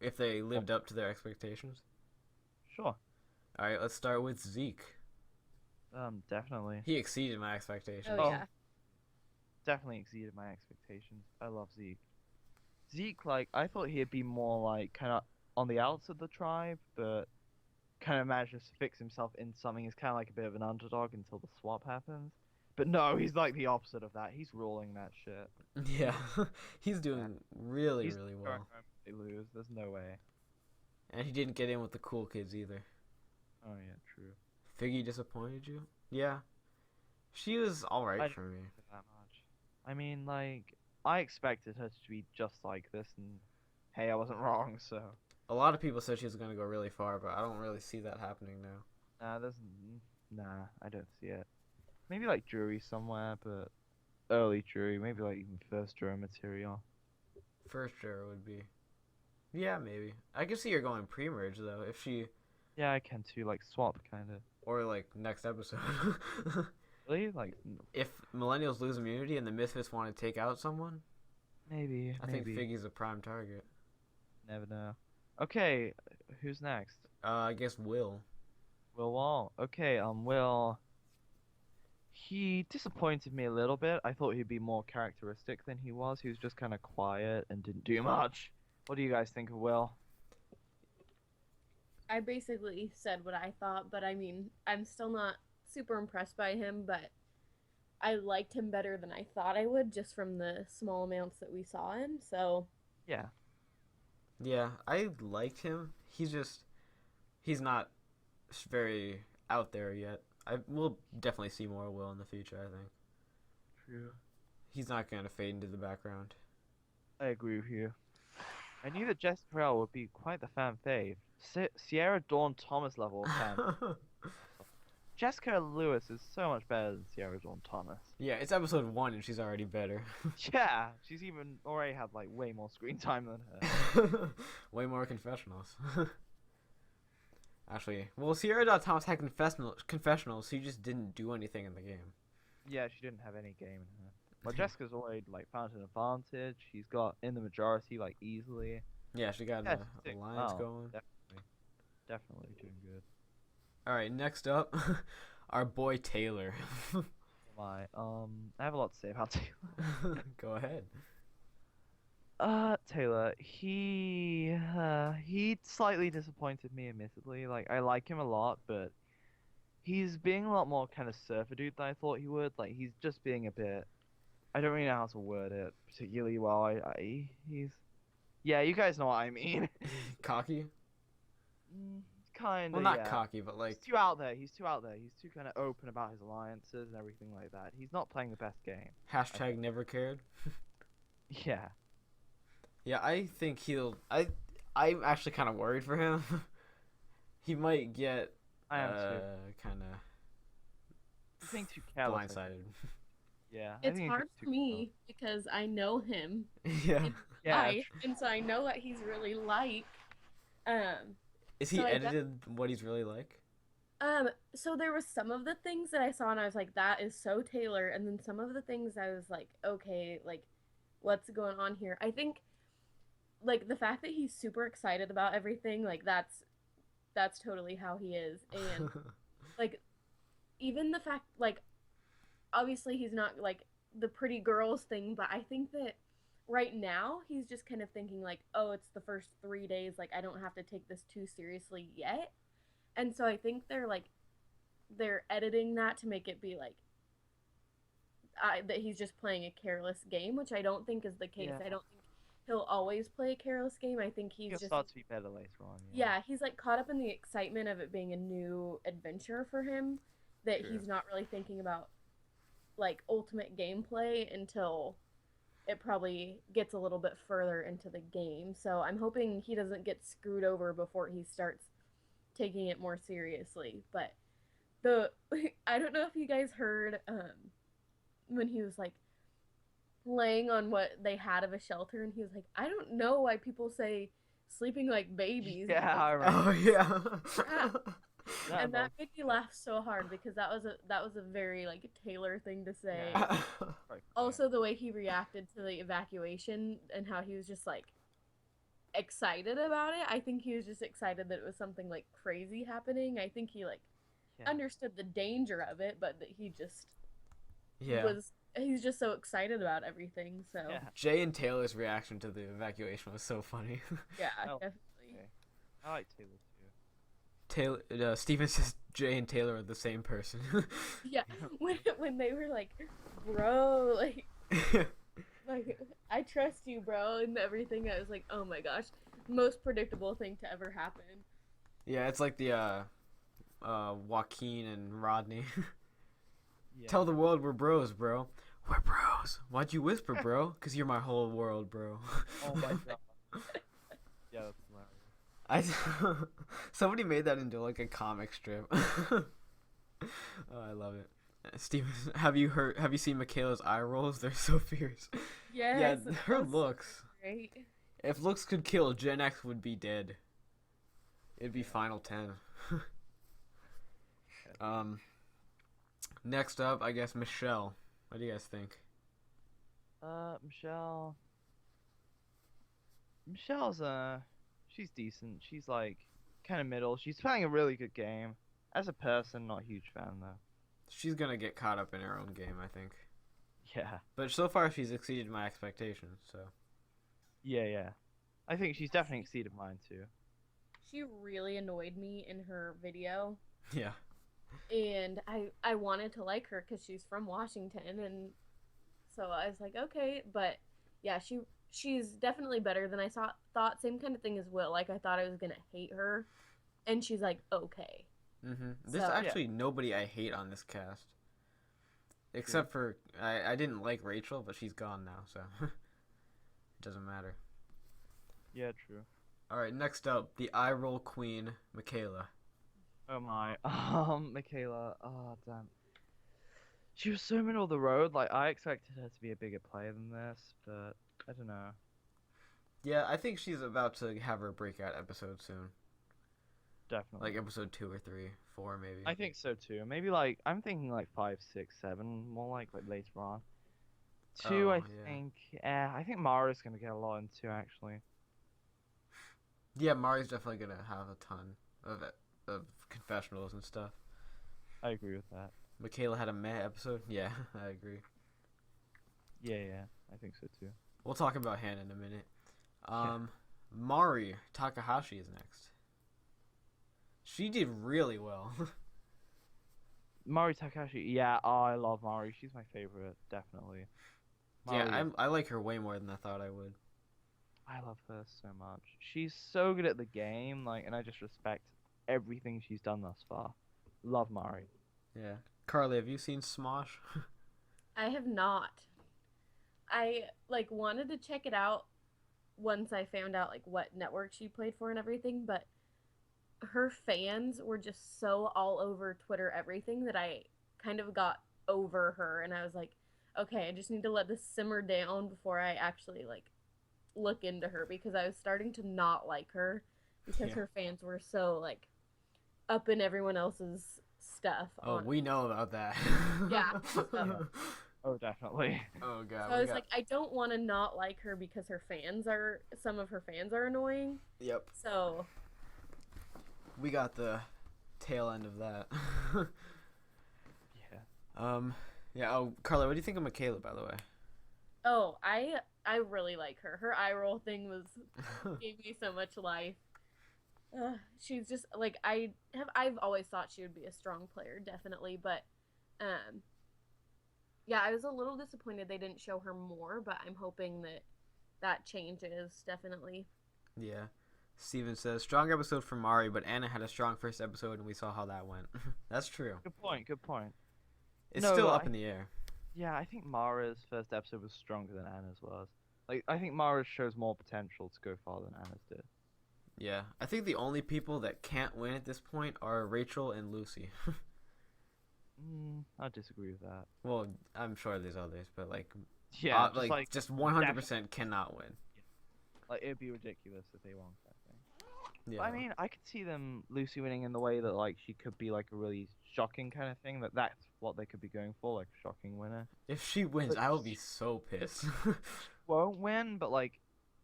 if they lived up to their expectations? Sure. All right, let's start with Zeke. Definitely. He exceeded my expectations. Oh yeah. Definitely exceeded my expectations. I love Zeke. Zeke, like, I thought he'd be more like kind of on the outs of the tribe, but kind of manages to fix himself in something. He's kind of like a bit of an underdog until the swap happens. But no, he's like the opposite of that. He's ruling that shit. Yeah, he's doing really, He's really going well. home if they lose. There's no way. And he didn't get in with the cool kids either. Oh yeah, true. Figgy disappointed you? Yeah. She was alright for me. That much. I mean, like, I expected her to be just like this, and hey, I wasn't wrong. So. A lot of people said she was going to go really far, but I don't really see that happening now. Nah, I don't see it. Maybe like jury somewhere, but early jury, maybe like even first jury material. First juror would be. Yeah, maybe. I could see her going pre-merge, though, if she... Yeah, I can too, like swap kind of. Or, like, next episode. Really? Like, If Millennials lose immunity and the Misfits want to take out someone, maybe. I think Figgy's a prime target. Never know. Okay, who's next? I guess Will. Will Wall. Okay, Will. He disappointed me a little bit. I thought he'd be more characteristic than he was. He was just kind of quiet and didn't do much. What do you guys think of Will? I basically said what I thought, but I mean, I'm still not super impressed by him, but I liked him better than I thought I would just from the small amounts that we saw him. So, Yeah. Yeah, I liked him. He's not very out there yet. We'll definitely see more Will in the future, I think. True. He's not going to fade into the background. I agree with you. I knew that Jess Carell would be quite the fan fave. Sierra Dawn Thomas level fan. Jessica Lewis is so much better than Sierra Dawn Thomas. Yeah, it's episode 1 and she's already better. Yeah, she's even already had like way more screen time than her. Way more confessionals. Actually, well, Sierra Thomas had confessionals, he just didn't do anything in the game. Yeah, she didn't have any game in her. Well, Jessica's already like found an advantage. She's got in the majority like easily. Yeah, she got Yeah, the sick. alliance Oh, going. Definitely doing good. Alright, next up, our boy Taylor. I have a lot to say about Taylor. Go ahead. Taylor, he slightly disappointed me, admittedly. Like, I like him a lot, but he's being a lot more kind of surfer dude than I thought he would. Like, he's just being a bit. I don't really know how to word it particularly well. Yeah, you guys know what I mean. Cocky? Kind of. Well, not yeah. cocky, but like. He's too out there. He's too kind of open about his alliances and everything like that. He's not playing the best game. Hashtag never cared. Yeah. Yeah, I think I'm actually kind of worried for him. He might get I am too. kind of He's being too careless. blindsided. Yeah. I it's think he's hard too for me because I know him Yeah. Yeah. life, and so I know what he's really like. Is he So I edited what he's really like? So there was some of the things that I saw and I was like, that is so Taylor, and then some of the things I was like, okay, like, what's going on here? I think, like, the fact that he's super excited about everything, like, that's totally how he is, and like, even the fact, like, obviously he's not like the pretty girls thing, but I think that right now he's just kind of thinking like, oh, it's the first 3 days, like I don't have to take this too seriously yet. And so I think they're editing that to make it be like that he's just playing a careless game, which I don't think is the case. Yeah. I don't think he'll always play a careless game. I think he's He'll just start to be better later on. yeah, he's like caught up in the excitement of it being a new adventure for him that True. he's not really thinking about like ultimate gameplay until it probably gets a little bit further into the game. So I'm hoping he doesn't get screwed over before he starts taking it more seriously. But the I don't know if you guys heard when he was like laying on what they had of a shelter and he was like, I don't know why people say sleeping like babies. Yeah, I because remember. Oh yeah. and that made me laugh so hard because that was a very like Taylor thing to say. Yeah. Also the way he reacted to the evacuation and how he was just like excited about it. I think he was just excited that it was something like crazy happening. I think he like understood the danger of it, but that he just Yeah. he's just so excited about everything. So Yeah. Jay and Taylor's reaction to the evacuation was so funny. yeah, Oh, definitely. okay. I like Taylor too. Taylor, Steven says Jay and Taylor are the same person. Yeah, when they were like, bro, like I trust you, bro, and everything. I was like, oh my gosh, most predictable thing to ever happen. Yeah, it's like the Joaquin and Rodney. Yeah. Tell the world we're bros, bro. We're bros. Why'd you whisper, bro? 'Cause you're my whole world, bro. Oh my god. Yeah, that's hilarious. Somebody made that into like a comic strip. Oh, I love it. Steven, have you seen Michaela's eye rolls? They're so fierce. Yes, Yeah, her looks. great. If looks could kill, Gen X would be dead. It'd be Final 10. Next up, I guess Michelle. What do you guys think? Michelle. Michelle's she's decent. She's like kind of middle. She's playing a really good game. As a person, not a huge fan though. She's gonna get caught up in her own game, I think. Yeah. But so far, she's exceeded my expectations. So. Yeah. I think she's definitely exceeded mine too. She really annoyed me in her video, Yeah. and I wanted to like her because she's from Washington, and so I was like, okay, but yeah, she's definitely better than I thought. Same kind of thing as Will. Like I thought I was gonna hate her, and she's like okay. There's So- actually nobody I hate on this cast. Except for I didn't like Rachel, but she's gone now, so it doesn't matter. Yeah, true. All right, next up, the eye roll queen, Michaela. Oh my. Michaela. Oh damn. She was so middle of the road. Like I expected her to be a bigger player than this, but I don't know. Yeah, I think she's about to have her breakout episode soon. Definitely. Like episode 2 or 3, 4 maybe. I think so too. Maybe like I'm thinking like 5, 6, 7, more like later on. 2, Oh, I yeah. think. I think Mara's gonna get a lot in 2 actually. Yeah, Mari's definitely gonna have a ton of confessionals and stuff. I agree with that. Michaela had a meh episode. Yeah, I agree. Yeah, I think so too. We'll talk about Hannah in a minute. Mari Takahashi is next. She did really well. Mari Takahashi. Yeah, oh, I love Mari. She's my favorite, definitely. Yeah, Mari- I like her way more than I thought I would. I love her so much. She's so good at the game, like, and I just respect everything she's done thus far. Love Mari. Yeah. Carly, have you seen Smosh? I have not. I like wanted to check it out once I found out like what network she played for and everything, but her fans were just so all over Twitter everything that I kind of got over her, and I was like, okay, I just need to let this simmer down before I actually like look into her, because I was starting to not like her because Yeah. her fans were so like up in everyone else's stuff. Oh, we know about that. Yeah, so- Oh, definitely. Oh god. So I was like, I don't want to not like her because some of her fans are annoying. Yep. So We got the tail end of that. Yeah. Oh, Carla, what do you think of Michaela, by the way? Oh, I really like her. Her eye roll thing was gave me so much life. She's just like I've always thought she would be a strong player, definitely, but um yeah, I was a little disappointed they didn't show her more, but I'm hoping that that changes definitely. Yeah. Steven says, strong episode for Mari, but Anna had a strong first episode and we saw how that went. That's true. Good point. Good point. It's No, still but up in the air. yeah, I think Mara's first episode was stronger than Anna's was. Like, I think Mara's shows more potential to go far than Anna's did. Yeah. I think the only people that can't win at this point are Rachel and Lucy. I disagree with that. Well, I'm sure there's others, but Yeah, just 100% cannot win. like it'd be ridiculous if they won that thing. Yeah. But I mean, I could see them Lucy winning in the way that like she could be like a really shocking kind of thing. That's what they could be going for, like a shocking winner. If she wins, I will be so pissed. Won't win, but like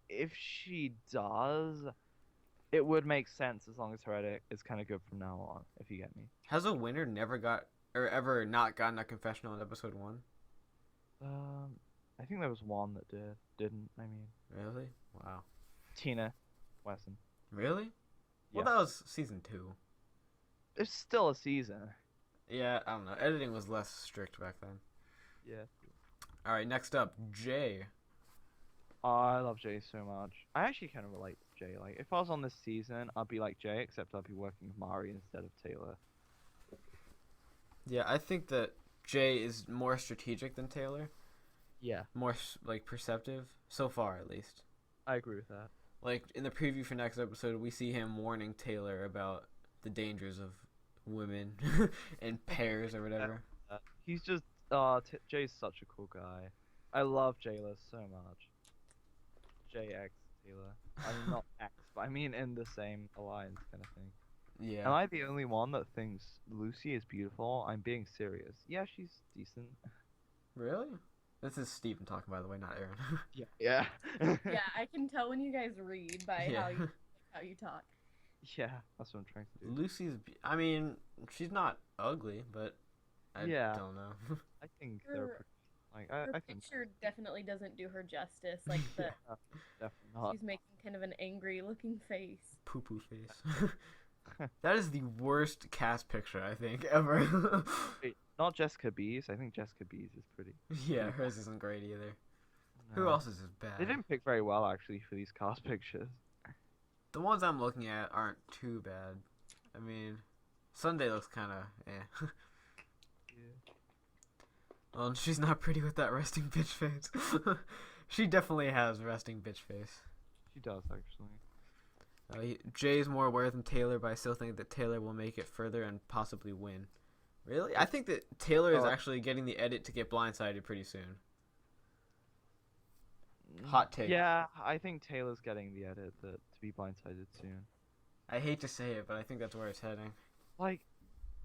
if she does, it would make sense as long as her edit is kind of good from now on. If you get me. Has a winner never got or ever not gotten a confessional in episode 1? I think there was one that didn't. I mean, Really? Wow. Tina Wesson. Really? Well, Yeah. that was season 2. It's still a season. Yeah, I don't know. Editing was less strict back then. Yeah. All right, next up, Jay. Oh, I love Jay so much. I actually kind of relate to Jay. Like, if I was on this season, I'd be like Jay, except I'd be working with Mari instead of Taylor. Yeah, I think that Jay is more strategic than Taylor. Yeah, More perceptive so far, at least. I agree with that. Like in the preview for next episode, we see him warning Taylor about the dangers of women and pairs or whatever. He's just, Jay's such a cool guy. I love Jayla so much. JX Taylor. I mean, not X, but I mean in the same alliance kind of thing. Yeah. Am I the only one that thinks Lucy is beautiful? I'm being serious. Yeah, she's decent. Really? This is Steven talking, by the way, not Aren. Yeah. Yeah, I can tell when you guys read by Yeah. how you talk. Yeah, that's what I'm trying to do. Lucy's. I mean, she's not ugly, but I Yeah. don't know. I think Her- they're pretty, like Her I think picture definitely doesn't do her justice. Like Yeah. definitely not. she's making kind of an angry looking face. Poo poo face. That is the worst cast picture I think ever. Wait, not Jessica Bies. I think Jessica Bies is pretty. Yeah, hers isn't great either. Who No. else is as bad? They didn't pick very well actually for these cast pictures. The ones I'm looking at aren't too bad. I mean, Sunday looks kind of eh. Yeah. Well, she's not pretty with that resting bitch face. She definitely has resting bitch face. She does actually. Jay's more aware than Taylor, but I still think that Taylor will make it further and possibly win. Really? I think that Taylor is Oh. actually getting the edit to get blindsided pretty soon. Hot take. Yeah, I think Taylor's getting the edit to be blindsided soon. I hate to say it, but I think that's where it's heading. Like,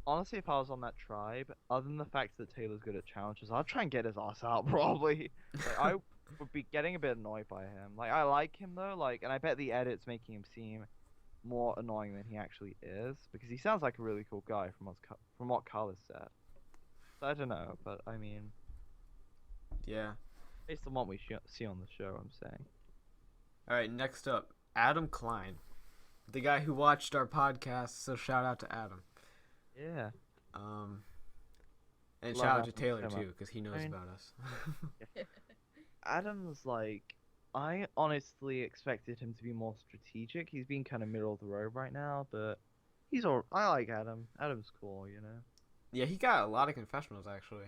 honestly, if I was on that tribe, other than the fact that Taylor's good at challenges, I'd try and get his ass out probably. Like, I would be getting a bit annoyed by him. Like, I like him though, like, and I bet the edit's making him seem more annoying than he actually is, because he sounds like a really cool guy from what Carlos said. So I don't know, but I mean, Yeah. based on what we see on the show, I'm saying. All right, next up, Adam Klein, the guy who watched our podcast. So shout out to Adam. Yeah. And Love shout out to Adam Taylor so much. too, because he knows I mean- about us. Adam's like, I honestly expected him to be more strategic. He's been kind of middle of the road right now, but I like Adam. Adam's cool, you know. Yeah, he got a lot of confessionals actually.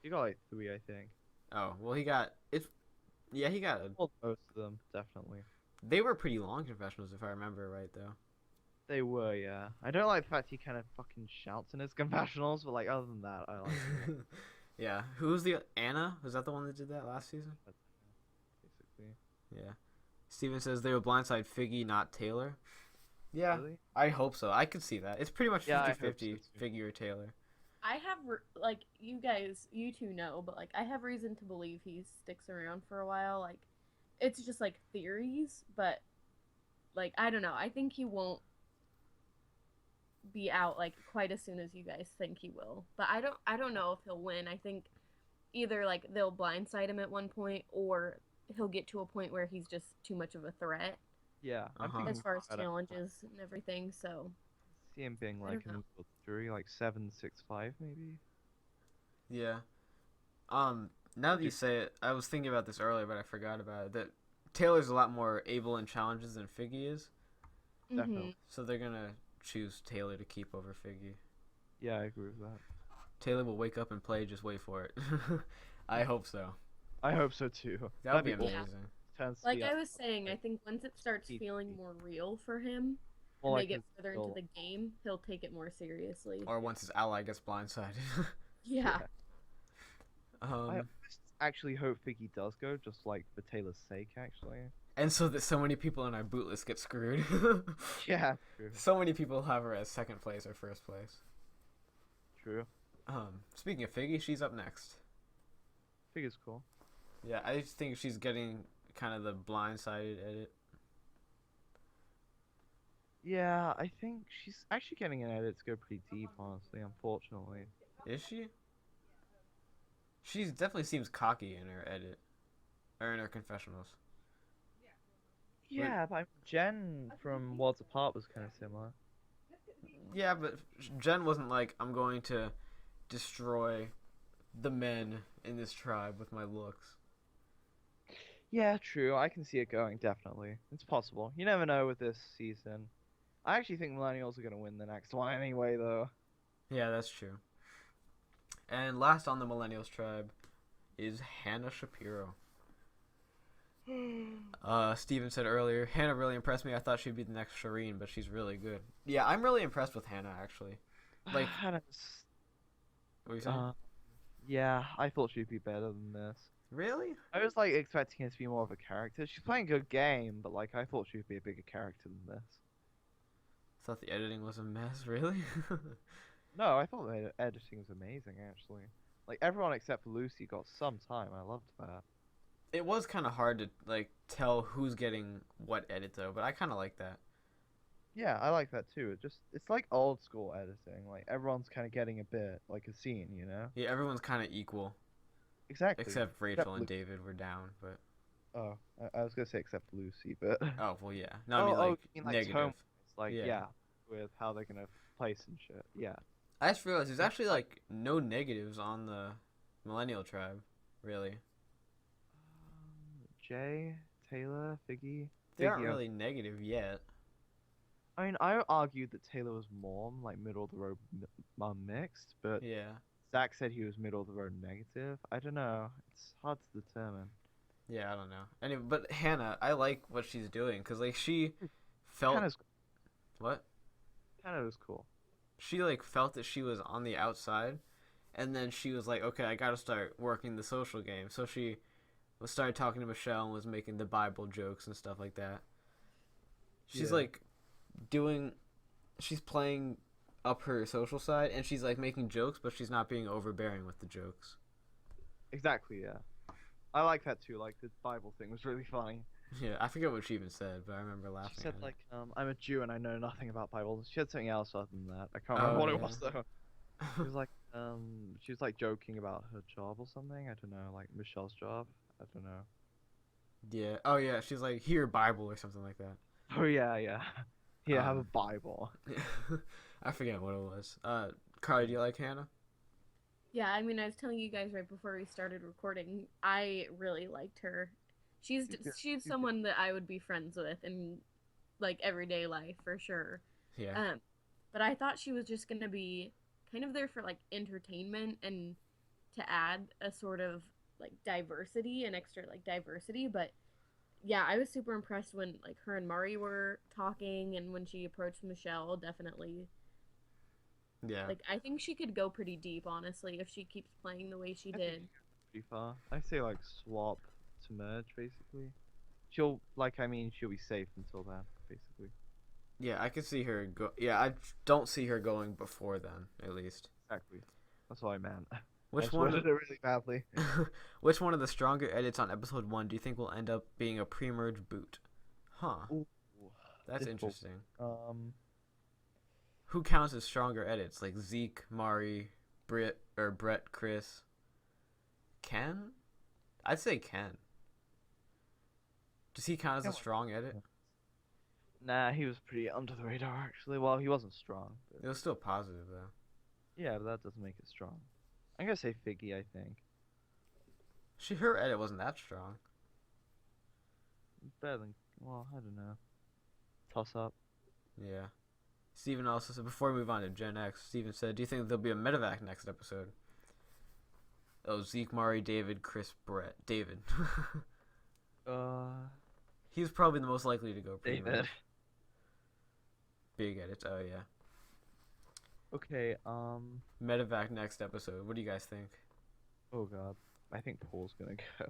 He got like 3, I think. Oh well, he got it. Yeah, he got. Well, most of them, definitely. They were pretty long confessionals, if I remember right, though. They were, yeah. I don't like the fact he kind of fucking shouts in his confessionals, but like other than that, I like it. Yeah. Who was the Anna? Was that the one that did that last season? Basically. Yeah. Steven says they were blindside Figgy, not Taylor. Yeah, Really? I hope so. I could see that. It's pretty much Yeah, I hope 50-50 so, too. Figgy or Taylor. I have like you two know, but like I have reason to believe he sticks around for a while. Like it's just like theories, but like I don't know. I think he won't. be out like quite as soon as you guys think he will. But I don't know if he'll win. I think either like they'll blindside him at one point or he'll get to a point where he's just too much of a threat Yeah, I'm Uh-huh. thinking as far as about it. challenges and everything. So See him being I like don't know. an jury, like 7-6-5 maybe. Yeah. Now that Would you you? say it, I was thinking about this earlier, but I forgot about it. That Taylor's a lot more able in challenges than Figgy is, Definitely. so they're gonna choose Taylor to keep over Figgy. Yeah, I agree with that. Taylor will wake up and play. Just wait for it. I hope so. I hope so too. That would That'd be be Yeah. amazing. Turns to Like be I was saying, I think once it starts Easy. feeling more real for him more and they like get his further into goal. the game, he'll take it more seriously. Or once his ally gets blindsided. Yeah. I um, actually hope Figgy does go, just like for Taylor's sake, actually. and so that so many people in our boot list get screwed. Yeah, true. So many people have her as second place or first place. True. Speaking of Figgy, she's up next. Figgy's cool. Yeah, I just think she's getting kind of the blindsided edit. Yeah, I think she's actually getting an edit to go pretty deep, honestly, unfortunately. Is she? She definitely seems cocky in her edit. Or in her confessionals. Yeah, but Jen from Worlds Apart was kind of similar. Yeah, but Jen wasn't like, I'm going to destroy the men in this tribe with my looks. Yeah, true. I can see it going, definitely. It's possible. You never know with this season. I actually think Millennials are going to win the next one anyway, though. Yeah, that's true. And last on the Millennials tribe is Hannah Shapiro. Steven said earlier, Hannah really impressed me. I thought she'd be the next Shireen, but she's really good. Yeah, I'm really impressed with Hannah, actually. Like, Hannah's- what are you saying? yeah, I thought she'd be better than this. Really? I was like expecting her to be more of a character. She's playing a good game, but like I thought she'd be a bigger character than this. Thought the editing was a mess, really? No, I thought the editing was amazing actually. Like everyone except for Lucy got some time. I loved that. It was kind of hard to, like, tell who's getting what edit, though, but I kind of like that. Yeah, I like that too. It's like old school editing. Like everyone's kind of getting a bit like a scene, you know? Yeah, everyone's kind of equal, Exactly. except Rachel and Lu- David were down, but... Oh, I was gonna say except Lucy, but Oh, well, yeah. No, I mean, oh, like, you mean, like, negative. tone- like Yeah. yeah, with how they're gonna place and shit. Yeah. I just realized there's actually, like, no negatives on the Millennial tribe, really. Jay, Taylor, Figgy. They aren't Figgy, really negative yet. I mean, I argued that Taylor was more like middle of the road mixed, but Yeah. Zach said he was middle of the road negative. I don't know. It's hard to determine. Yeah, I don't know. Anyway, but Hannah, I like what she's doing, because, like, she felt... Hannah's What? Hannah was cool. She, like, felt that she was on the outside, and then she was like, okay, I gotta start working the social game. So she started talking to Michelle and was making the Bible jokes and stuff like that. She's, Yeah. like, she's playing up her social side, and she's, like, making jokes, but she's not being overbearing with the jokes. Exactly, yeah. I like that too. Like the Bible thing was really funny. Yeah, I forget what she even said, but I remember laughing She said at like, I'm a Jew and I know nothing about Bible. She had something else other than that. I can't remember Oh, what yeah. it was though. She was like, she was like joking about her job or something. I don't know, like Michelle's job. I don't know. Yeah. Oh, yeah, she's like, here, Bible, or something like that. Oh yeah, yeah. Yeah, have a Um, Bible. I forget what it was. Carly, do you like Hannah? Yeah, I mean, I was telling you guys right before we started recording, I really liked her. She's She's good. she's She's good. someone that I would be friends with in like everyday life for sure. Yeah. But I thought she was just gonna be kind of there for like entertainment and to add a sort of like diversity and extra like diversity. But yeah, I was super impressed when like her and Mari were talking and when she approached Michelle. Definitely, Yeah. like I think she could go pretty deep, honestly, if she keeps playing the way she I think did. pretty far. I say like swap to merge basically. She'll be safe until then, basically. Yeah, I could see her go. Yeah, I don't see her going before then, at least. Exactly. That's what I meant. Which I one? worded it really badly. Which one of the stronger edits on episode 1 do you think will end up being a pre-merge boot? Huh. Ooh, That's difficult. interesting. who counts as stronger edits? Like Zeke, Mari, Brett, Chris. Ken? I'd say Ken. Does he count as a strong edit? Nah, he was pretty under the radar actually. Well, he wasn't strong. It was still positive though. Yeah, but that doesn't make it strong. I'm gonna say Figgy, I think. Her edit wasn't that strong. Better than, well, I don't know. Toss up. Yeah. Steven also said, before we move on to Gen X, Steven said, do you think there'll be a medevac next episode? Oh, Zeke, Mari, David, Chris, Brett. David. He's probably the most likely to go pre-med. David. Big edits, oh yeah. Okay, Medevac next episode. What do you guys think? oh god. I think Paul's gonna go.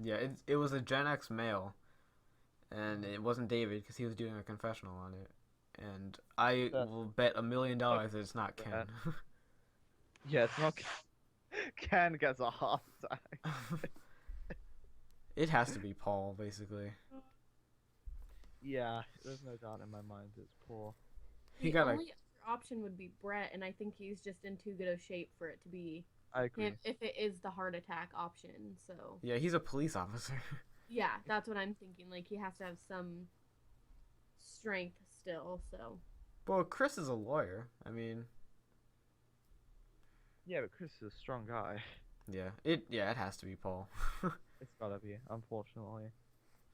Yeah, it was a Gen X male, and it wasn't David because he was doing a confessional on it. And I will bet $1 million that it's not Ken. Yeah, it's not Ken gets a heart attack. It has to be Paul, basically. Yeah, there's no doubt in my mind it's Paul. The only other option would be Brett, and I think he's just in too good of shape for it to be I agree. him if it is the heart attack option. So Yeah, he's a police officer. yeah, that's what I'm thinking. Like he has to have some strength still. So Well, Chris is a lawyer. I mean, Yeah, but Chris is a strong guy. yeah, it has to be Paul. It's gotta be, unfortunately.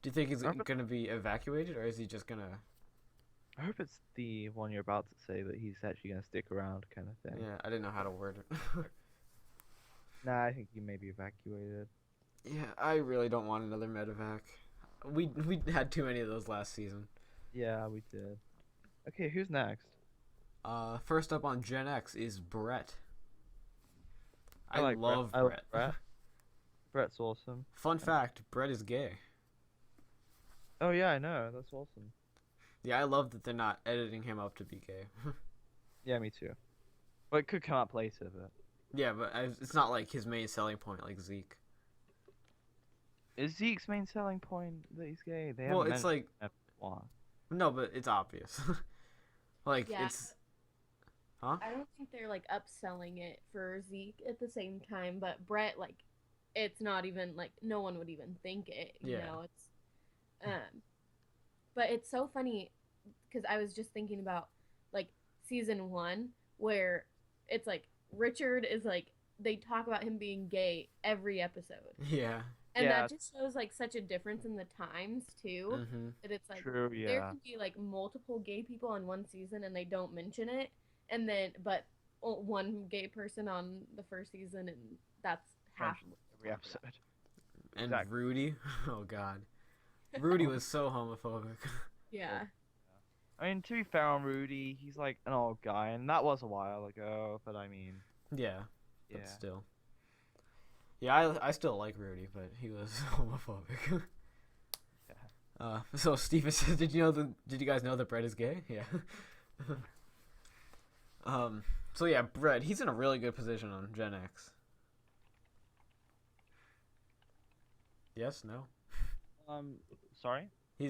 Do you think he's I hope gonna be evacuated, or is he just gonna? I hope it's the one you're about to say that he's actually gonna stick around kind of thing. Yeah, I didn't know how to word it. Nah, I think he may be evacuated. Yeah, I really don't want another medevac. We had too many of those last season. Yeah, we did. Okay, who's next? First up on Gen X is Brett. I like love Brett. Brett. I like Brett. Brett's awesome. Fun fact: Brett is gay. Oh yeah, I know. That's awesome. Yeah, I love that they're not editing him up to be gay. Yeah, me too. Well, it could come up later, but Yeah, but it's not like his main selling point like Zeke. is Zeke's main selling point that he's gay? They Well, haven't it's like why. no, but it's obvious. Like yeah, it's, huh? I don't think they're like upselling it for Zeke at the same time. But Brett, like, it's not even like no one would even think it. You Yeah. know, it's but it's so funny because I was just thinking about like season 1 where it's like Richard is like they talk about him being gay every episode. Yeah. And Yeah. that just shows like such a difference in the times too. Mm-hmm. That it's like True, there yeah. can be like multiple gay people on one season and they don't mention it, and then but one gay person on the first season and that's half Mentioned every episode. And Exactly. Rudy. Oh God. Rudy was so homophobic. Yeah. I mean, to be fair on Rudy, he's like an old guy, and that was a while ago. But I mean, Yeah. But yeah. still. Yeah, I still like Rudy, but he was homophobic. Yeah. So Steven says, did you guys know that Brett is gay? Yeah. So yeah, Brett, he's in a really good position on Gen X. Yes, no? Sorry.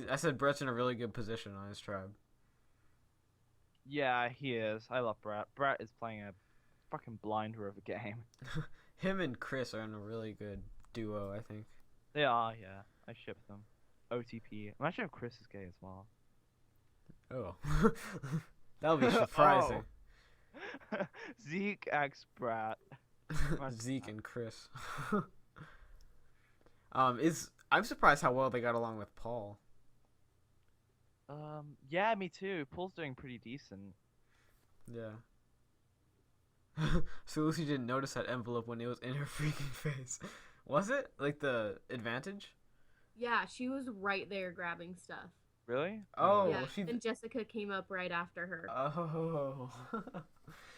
I said Brett's in a really good position on his tribe. Yeah, he is. I love Brett. Brett is playing a fucking blinder of a game. Him and Chris are in a really good duo, I think. They are, yeah. I ship them. OTP. Imagine if Chris is gay as well. Oh. That would be surprising. Zeke x Brett. Zeke and Chris. I'm surprised how well they got along with Paul. Yeah, me too. Paul's doing pretty decent. Yeah. So Lucy didn't notice that envelope when it was in her freaking face. Was it? Like the advantage? Yeah, she was right there grabbing stuff. Really? Oh, yeah, she. and Jessica came up right after her. Oh.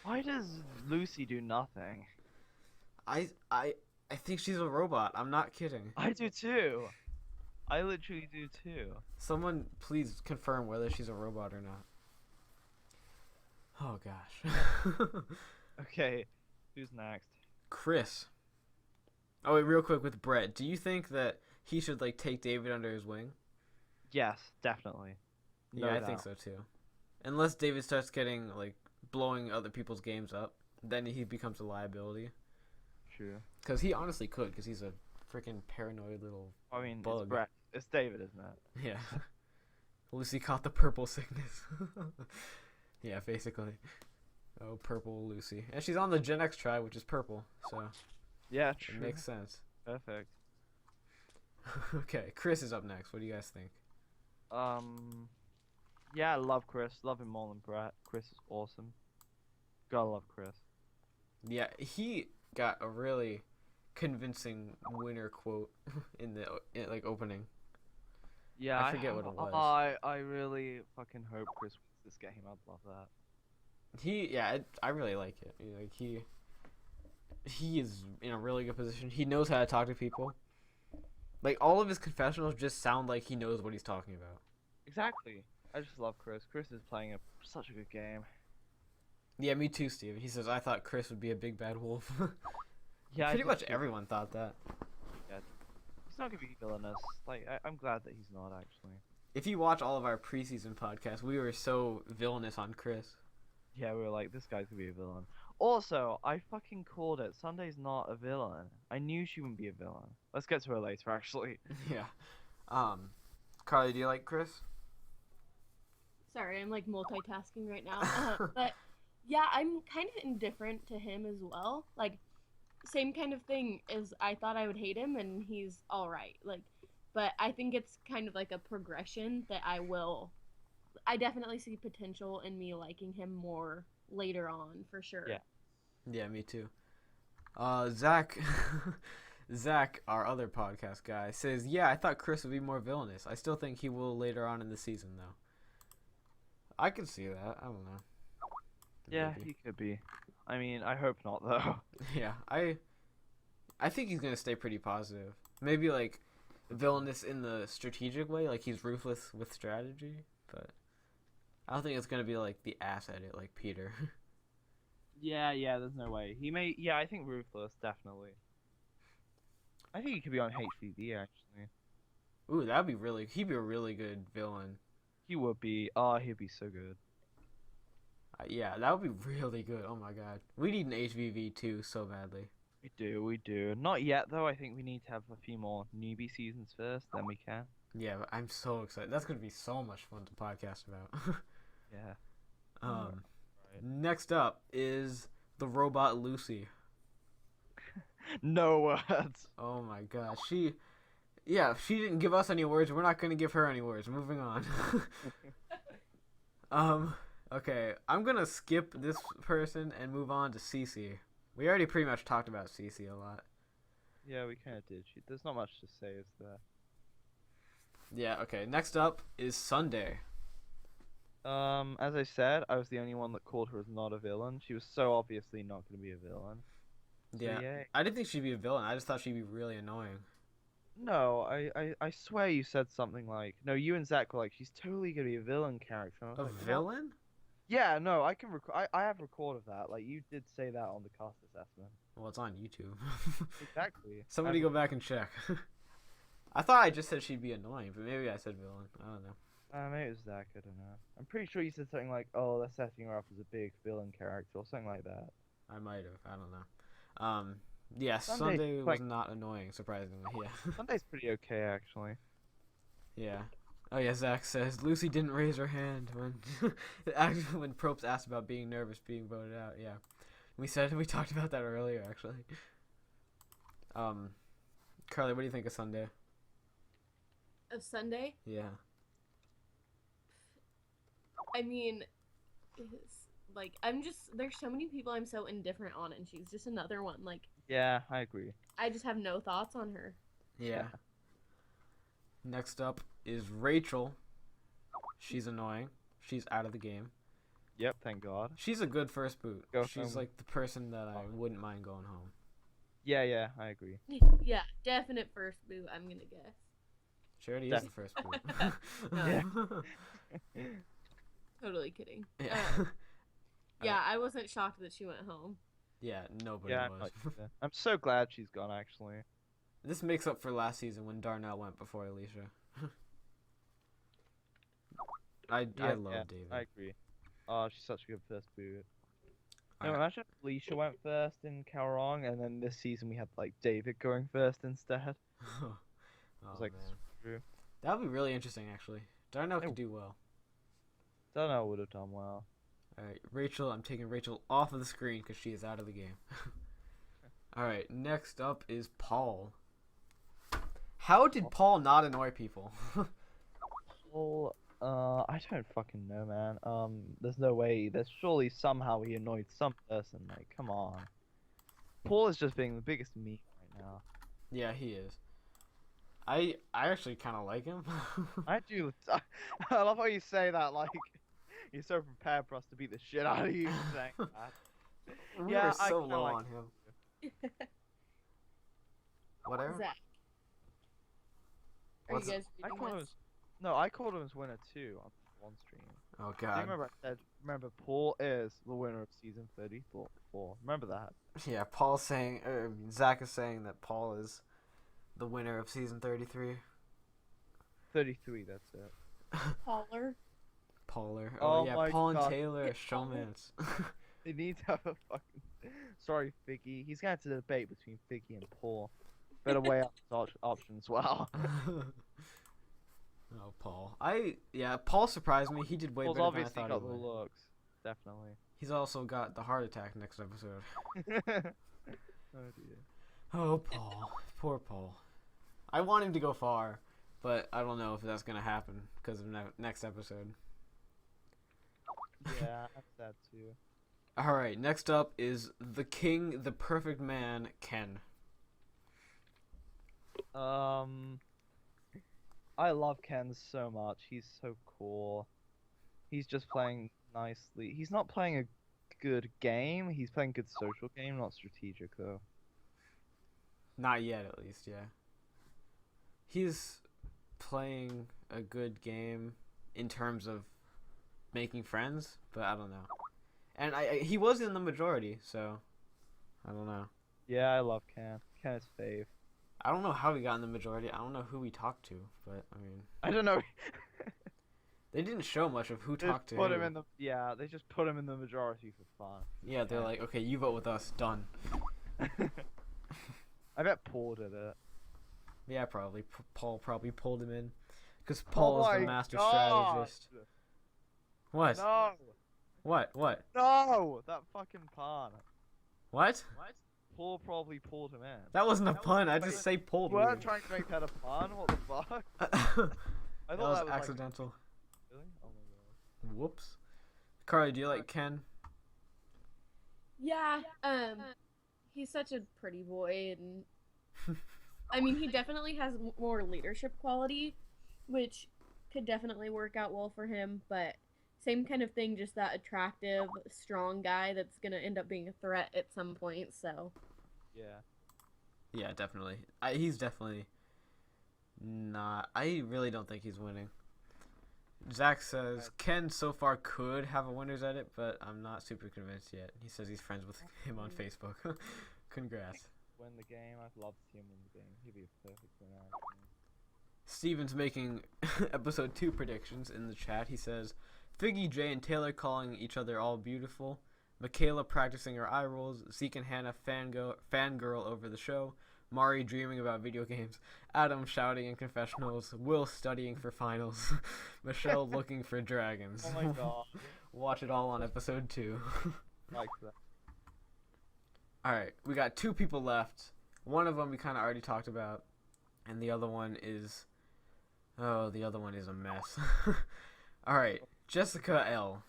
Why does Lucy do nothing? I think she's a robot. I'm not kidding. I do too. I literally do too. Someone please confirm whether she's a robot or not. Oh gosh. Okay, who's next? Chris. Oh wait, real quick with Brett. Do you think that he should like take David under his wing? Yes, definitely. No Yeah, I doubt. think so too. Unless David starts getting like blowing other people's games up, then he becomes a liability. True. Because he honestly could, because he's a freaking paranoid little I mean, it's bug. Brett. It's David, isn't it? Yeah. Lucy caught the purple sickness. Yeah, basically. Oh, purple Lucy. And she's on the Gen X tribe, which is purple, so Yeah, it true. makes sense. Perfect. Okay, Chris is up next. What do you guys think? Yeah, I love Chris. Love him more than Brett. Chris is awesome. Gotta love Chris. Yeah, he got a really convincing winner quote in the like opening. Yeah, I forget what it was. I really fucking hope Chris wins this game. I'd love that. I really like it. Like he is in a really good position. He knows how to talk to people. Like all of his confessionals just sound like he knows what he's talking about. Exactly. I just love Chris. Chris is playing such a good game. Yeah, me too, Steve. He says I thought Chris would be a big bad wolf. Yeah, Pretty much everyone thought that. Yeah, he's not gonna be villainous. Like I'm glad that he's not actually. If you watch all of our preseason podcasts, we were so villainous on Chris. Yeah, we were like, this guy's gonna be a villain. Also, I fucking called it. Sunday's not a villain. I knew she wouldn't be a villain. Let's get to her later, actually. Yeah. Carly, do you like Chris? Sorry, I'm like multitasking right now. But yeah, I'm kind of indifferent to him as well. Like, same kind of thing as I thought I would hate him, and he's all right. Like, but I think it's kind of like a progression that I definitely see potential in me liking him more later on, for sure. Yeah. Yeah, me too. Zach, Zach, our other podcast guy, says, yeah, I thought Chris would be more villainous. I still think he will later on in the season, though. I could see that. I don't know. Yeah, Maybe. he could be. I mean, I hope not, though. Yeah, I think he's gonna stay pretty positive. Maybe like villainous in the strategic way, like he's ruthless with strategy, but I don't think it's gonna be like the ass at it like Peter. Yeah, there's no way. He may. Yeah, I think Ruthless, definitely. I think he could be on HVD, actually. Ooh, he'd be a really good villain. He would be. Oh, he'd be so good. Yeah, that would be really good. Oh my god. We need an HVV too so badly. We do. Not yet, though. I think we need to have a few more newbie seasons first, then we can. Yeah, but I'm so excited. That's gonna be so much fun to podcast about. Yeah. Right. Next up is the robot Lucy. No words. Oh my gosh. She didn't give us any words. We're not gonna give her any words. Moving on. Okay, I'm gonna skip this person and move on to Cece. We already pretty much talked about Cece a lot. Yeah, we kind of did. There's not much to say, is there? Yeah, okay. Next up is Sunday. As I said, I was the only one that called her as not a villain. She was so obviously not going to be a villain. So, Yeah. yay. I didn't think she'd be a villain. I just thought she'd be really annoying. No, I swear you said something like, no, you and Zach were like, she's totally going to be a villain character. And I was A like, "What?" villain? Yeah, no, I can I have record of that. Like, you did say that on the cast assessment. Well, it's on YouTube. Exactly. Somebody go back and check. I thought I just said she'd be annoying, but maybe I said villain. I don't know. Maybe it was Zach, I don't know. I'm pretty sure you said something like, oh, they're setting her up as a big villain character, or something like that. I might have. I don't know. Yeah, Sunday, Sunday was like- not annoying, surprisingly. Yeah. Sunday's pretty okay, actually. Yeah. Oh yeah, Zach says Lucy didn't raise her hand when when Probst asked about being nervous being voted out. Yeah, we talked about that earlier actually. Carly, what do you think of Sunday? Of Sunday? Yeah. I mean, it's like there's so many people I'm so indifferent on, and she's just another one. Like, Yeah, I agree. I just have no thoughts on her. Yeah. Next up is Rachel. She's annoying. She's out of the game. Yep, thank God. She's a good first boot. Go She's home. like the person that I wouldn't mind going home. Yeah, I agree. Yeah, definite first boot, I'm gonna guess. She already is the first boot. No. Totally kidding. Yeah. Yeah, I wasn't shocked that she went home. Yeah, nobody Yeah, was. I'm so glad she's gone, actually. This makes up for last season when Darnell went before Alicia. I love David. I agree. Oh, she's such a good first boot. No, Alright. imagine if Felicia went first in Kalrong, and then this season we had like David going first instead. Oh It was like man, true. that would be really interesting actually. Darnell It- could do well. Don't know, would have done well. All right, Rachel. I'm taking Rachel off of the screen because she is out of the game. All right, next up is Paul. How did Paul not annoy people? Well, I don't fucking know, man. There's no way. There's surely somehow he annoyed some person. Like, come on. Paul is just being the biggest meme right now. Yeah, he is. I actually kind of like him. I do. I love how you say that. Like, you're so prepared for us to beat the shit out of you saying that. We Yeah, were I so kinda low like on him. Whatever. Zach. Are What's- you guys I reading called him this? as, no, I called him as winner too on one stream. Oh Do you God. remember I said, remember Paul is the winner of season 34. Remember that? Yeah, Paul's saying. Zach is saying that Paul is the winner of season 33. 33, that's it. Caller. Pauler. Oh yeah, my Paul and God. Taylor, Yeah, showmans. They need to have a fucking. Sorry, Figgy. He's gonna have to debate between Figgy and Paul. Better weigh up his options. Wow. Oh, Paul. Paul surprised me. He did way Paul's better than I obviously thought got he the would. looks. Definitely. He's also got the heart attack next episode. Oh dear. Oh, Paul. Poor Paul. I want him to go far, but I don't know if that's gonna happen because of next episode. Yeah, that's sad too. All right, next up is the king, the perfect man, Ken. I love Ken so much. He's so cool. He's just playing nicely. He's not playing a good game. He's playing good social game, not strategic though. Not yet, at least, yeah. He's playing a good game in terms of making friends, but I don't know. And he was in the majority, so I don't know. Yeah, I love Ken. Ken is fave. I don't know how he got in the majority. I don't know who he talked to, but I mean, I don't know. they didn't show much of who They talked to just put who. him in the they just put him in the majority for fun. Yeah, they're like, okay, you vote with us, done. I bet Paul did it. Yeah, probably. Paul probably pulled him in, because Paul is Oh the my master God! strategist. What? No, What? no, that fucking pun. What? Paul probably pulled him in. That wasn't a pun. I just say pulled. You weren't trying to make that a pun. What the fuck? I that thought was that was accidental. Like, really? Oh my god. Whoops. Carly, do you like Ken? Yeah. He's such a pretty boy, and I mean, he definitely has more leadership quality, which could definitely work out well for him. But same kind of thing, just that attractive, strong guy that's gonna end up being a threat at some point. So Yeah. Yeah, definitely. He's definitely not. I really don't think he's winning. Zach says Ken so far could have a winner's edit, but I'm not super convinced yet. He says he's friends with him on Facebook. Congrats. Win the game. I'd love to see him win the game. He'd be a perfect winner. Steven's making episode 2 predictions in the chat. He says Figgy, Jay, and Taylor calling each other all beautiful. Michaela practicing her eye rolls. Zeke and Hannah fangirl over the show. Mari dreaming about video games. Adam shouting in confessionals. Will studying for finals. Michelle looking for dragons. Oh my god. Watch it all on episode 2. Like that. Alright, we got 2 people left. One of them we kind of already talked about. And the other one is... Oh, the other one is a mess. Alright, Jessica L.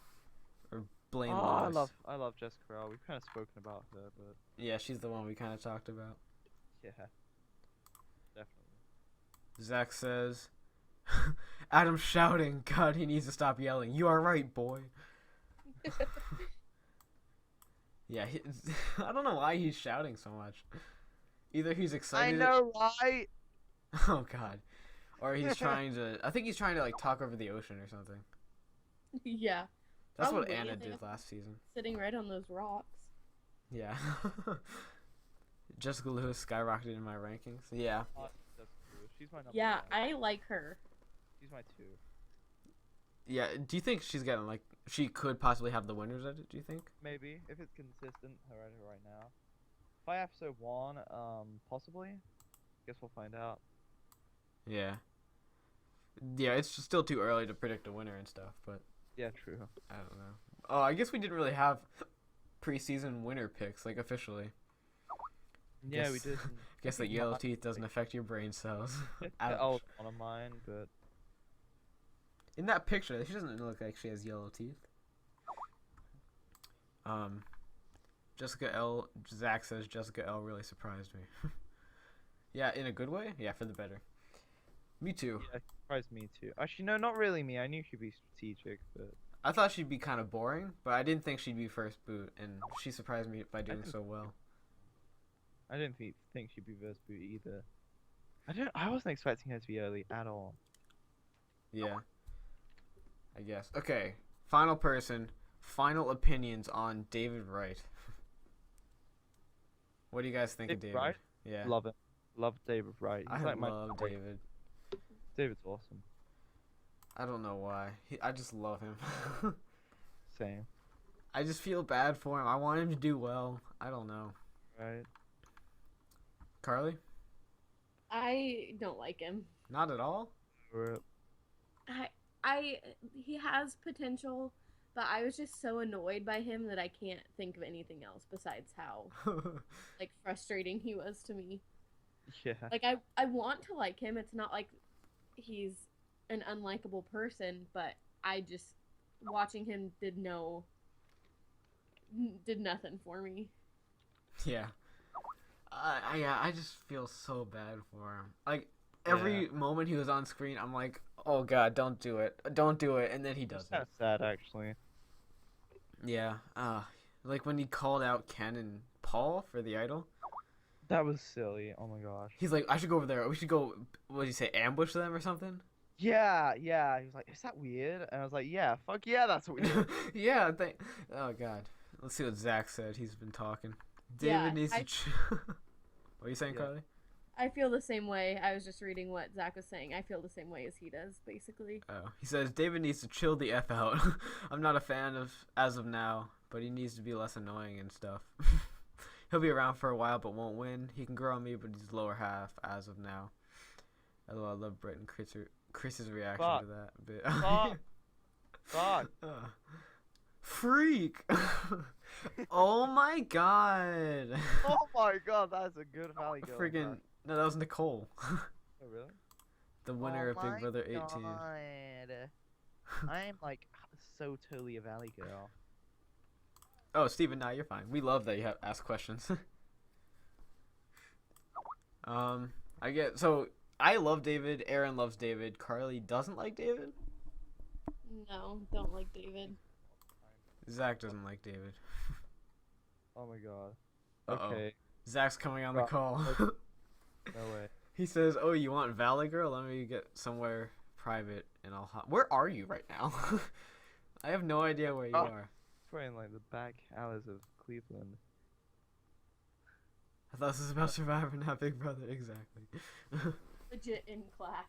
Or Blaine Lewis. I love Jessica Earl. We've kind of spoken about her, but Yeah, she's the one we kind of talked about. yeah, definitely. Zach says, Adam shouting, God, he needs to stop yelling. You are right, boy. Yeah, I don't know why he's shouting so much. Either he's excited. I know, right? Oh, God. Or he's trying to, I think he's trying to, like, talk over the ocean or something. yeah, That's what Probably, Anna yeah. did last season. sitting right on those rocks. Yeah. Jessica Lewis skyrocketed in my rankings. Yeah. That's cool. She's my number Yeah, one. I like her. She's my 2. Yeah, do you think she's getting, like, she could possibly have the winners at it. Do you think? Maybe if it's consistent, her right now. If I episode 1, possibly. Guess we'll find out. Yeah. Yeah, it's just still too early to predict a winner and stuff, but Yeah, true. I don't know. Oh, I guess we didn't really have preseason winner picks, like, officially. Yeah, we Guess- did. Guess that yellow teeth doesn't affect your brain cells. That Ouch. was one of mine, but In that picture, she doesn't look like she has yellow teeth. Jessica L. Zach says Jessica L. really surprised me. Yeah, in a good way? Yeah, for the better. Me too. yeah, it surprised me too. Actually, no, not really me. I knew she'd be strategic, but I thought she'd be kind of boring, but I didn't think she'd be first boot, and she surprised me by doing didn't- so well. I didn't think she'd be first boot either. I wasn't expecting her to be early at all. Yeah. I guess. Okay, final person. Final opinions on David Wright. What do you guys think of David David? Wright? Yeah. Love it. Love David Wright. He's I like my love favorite. David. David's awesome. I don't know why. I just love him. Same. I just feel bad for him. I want him to do well. I don't know. Right. Carly? I don't like him. Not at all? He has potential, but I was just so annoyed by him that I can't think of anything else besides how like frustrating he was to me. Yeah. Like I want to like him. It's not like he's an unlikable person, but I just watching him did nothing for me. Yeah. I just feel so bad for him. Like, every moment he was on screen, I'm like, oh god, don't do it. Don't do it. And then he does It's kind it. of sad, actually. Yeah. Like when he called out Ken and Paul for the idol. That was silly. Oh my gosh. He's like, I should go over there. We should go, what did he say, ambush them or something? Yeah, yeah. He was like, "Is that weird?" And I was like, "Yeah, fuck yeah, that's weird." Yeah. Oh god. Let's see what Zach said. He's been talking. David Yeah, needs to. What are you saying, Yeah. Carly? I feel the same way. I was just reading what Zach was saying. I feel the same way as he does, basically. Oh, he says David needs to chill the f out. I'm not a fan of as of now, but he needs to be less annoying and stuff. He'll be around for a while, but won't win. He can grow on me, but he's lower half as of now. Although I love Brett and Chris's reaction Fuck. to that bit. Fuck. Fuck. Freak! Oh my god! Oh my god, that's a good Valley Girl. Friggin' no, that was Nicole, Oh really? the winner of Big Brother 18. I'm like so totally a Valley Girl. Oh, Steven, nah, you're fine. We love that you have ask questions. I get so I love David. Aren loves David. Carly doesn't like David. No, don't like David. Zach doesn't like David. Oh my god. Uh-oh. Okay. Zach's coming on the Right. call. No way. He says, "Oh, you want Valley Girl? Let me get somewhere private, and I'll." Where are you right now? I have no idea where you Oh. are. It's probably in like the back alleys of Cleveland. I thought this was about Survivor, not Big Brother. Exactly. Legit in class.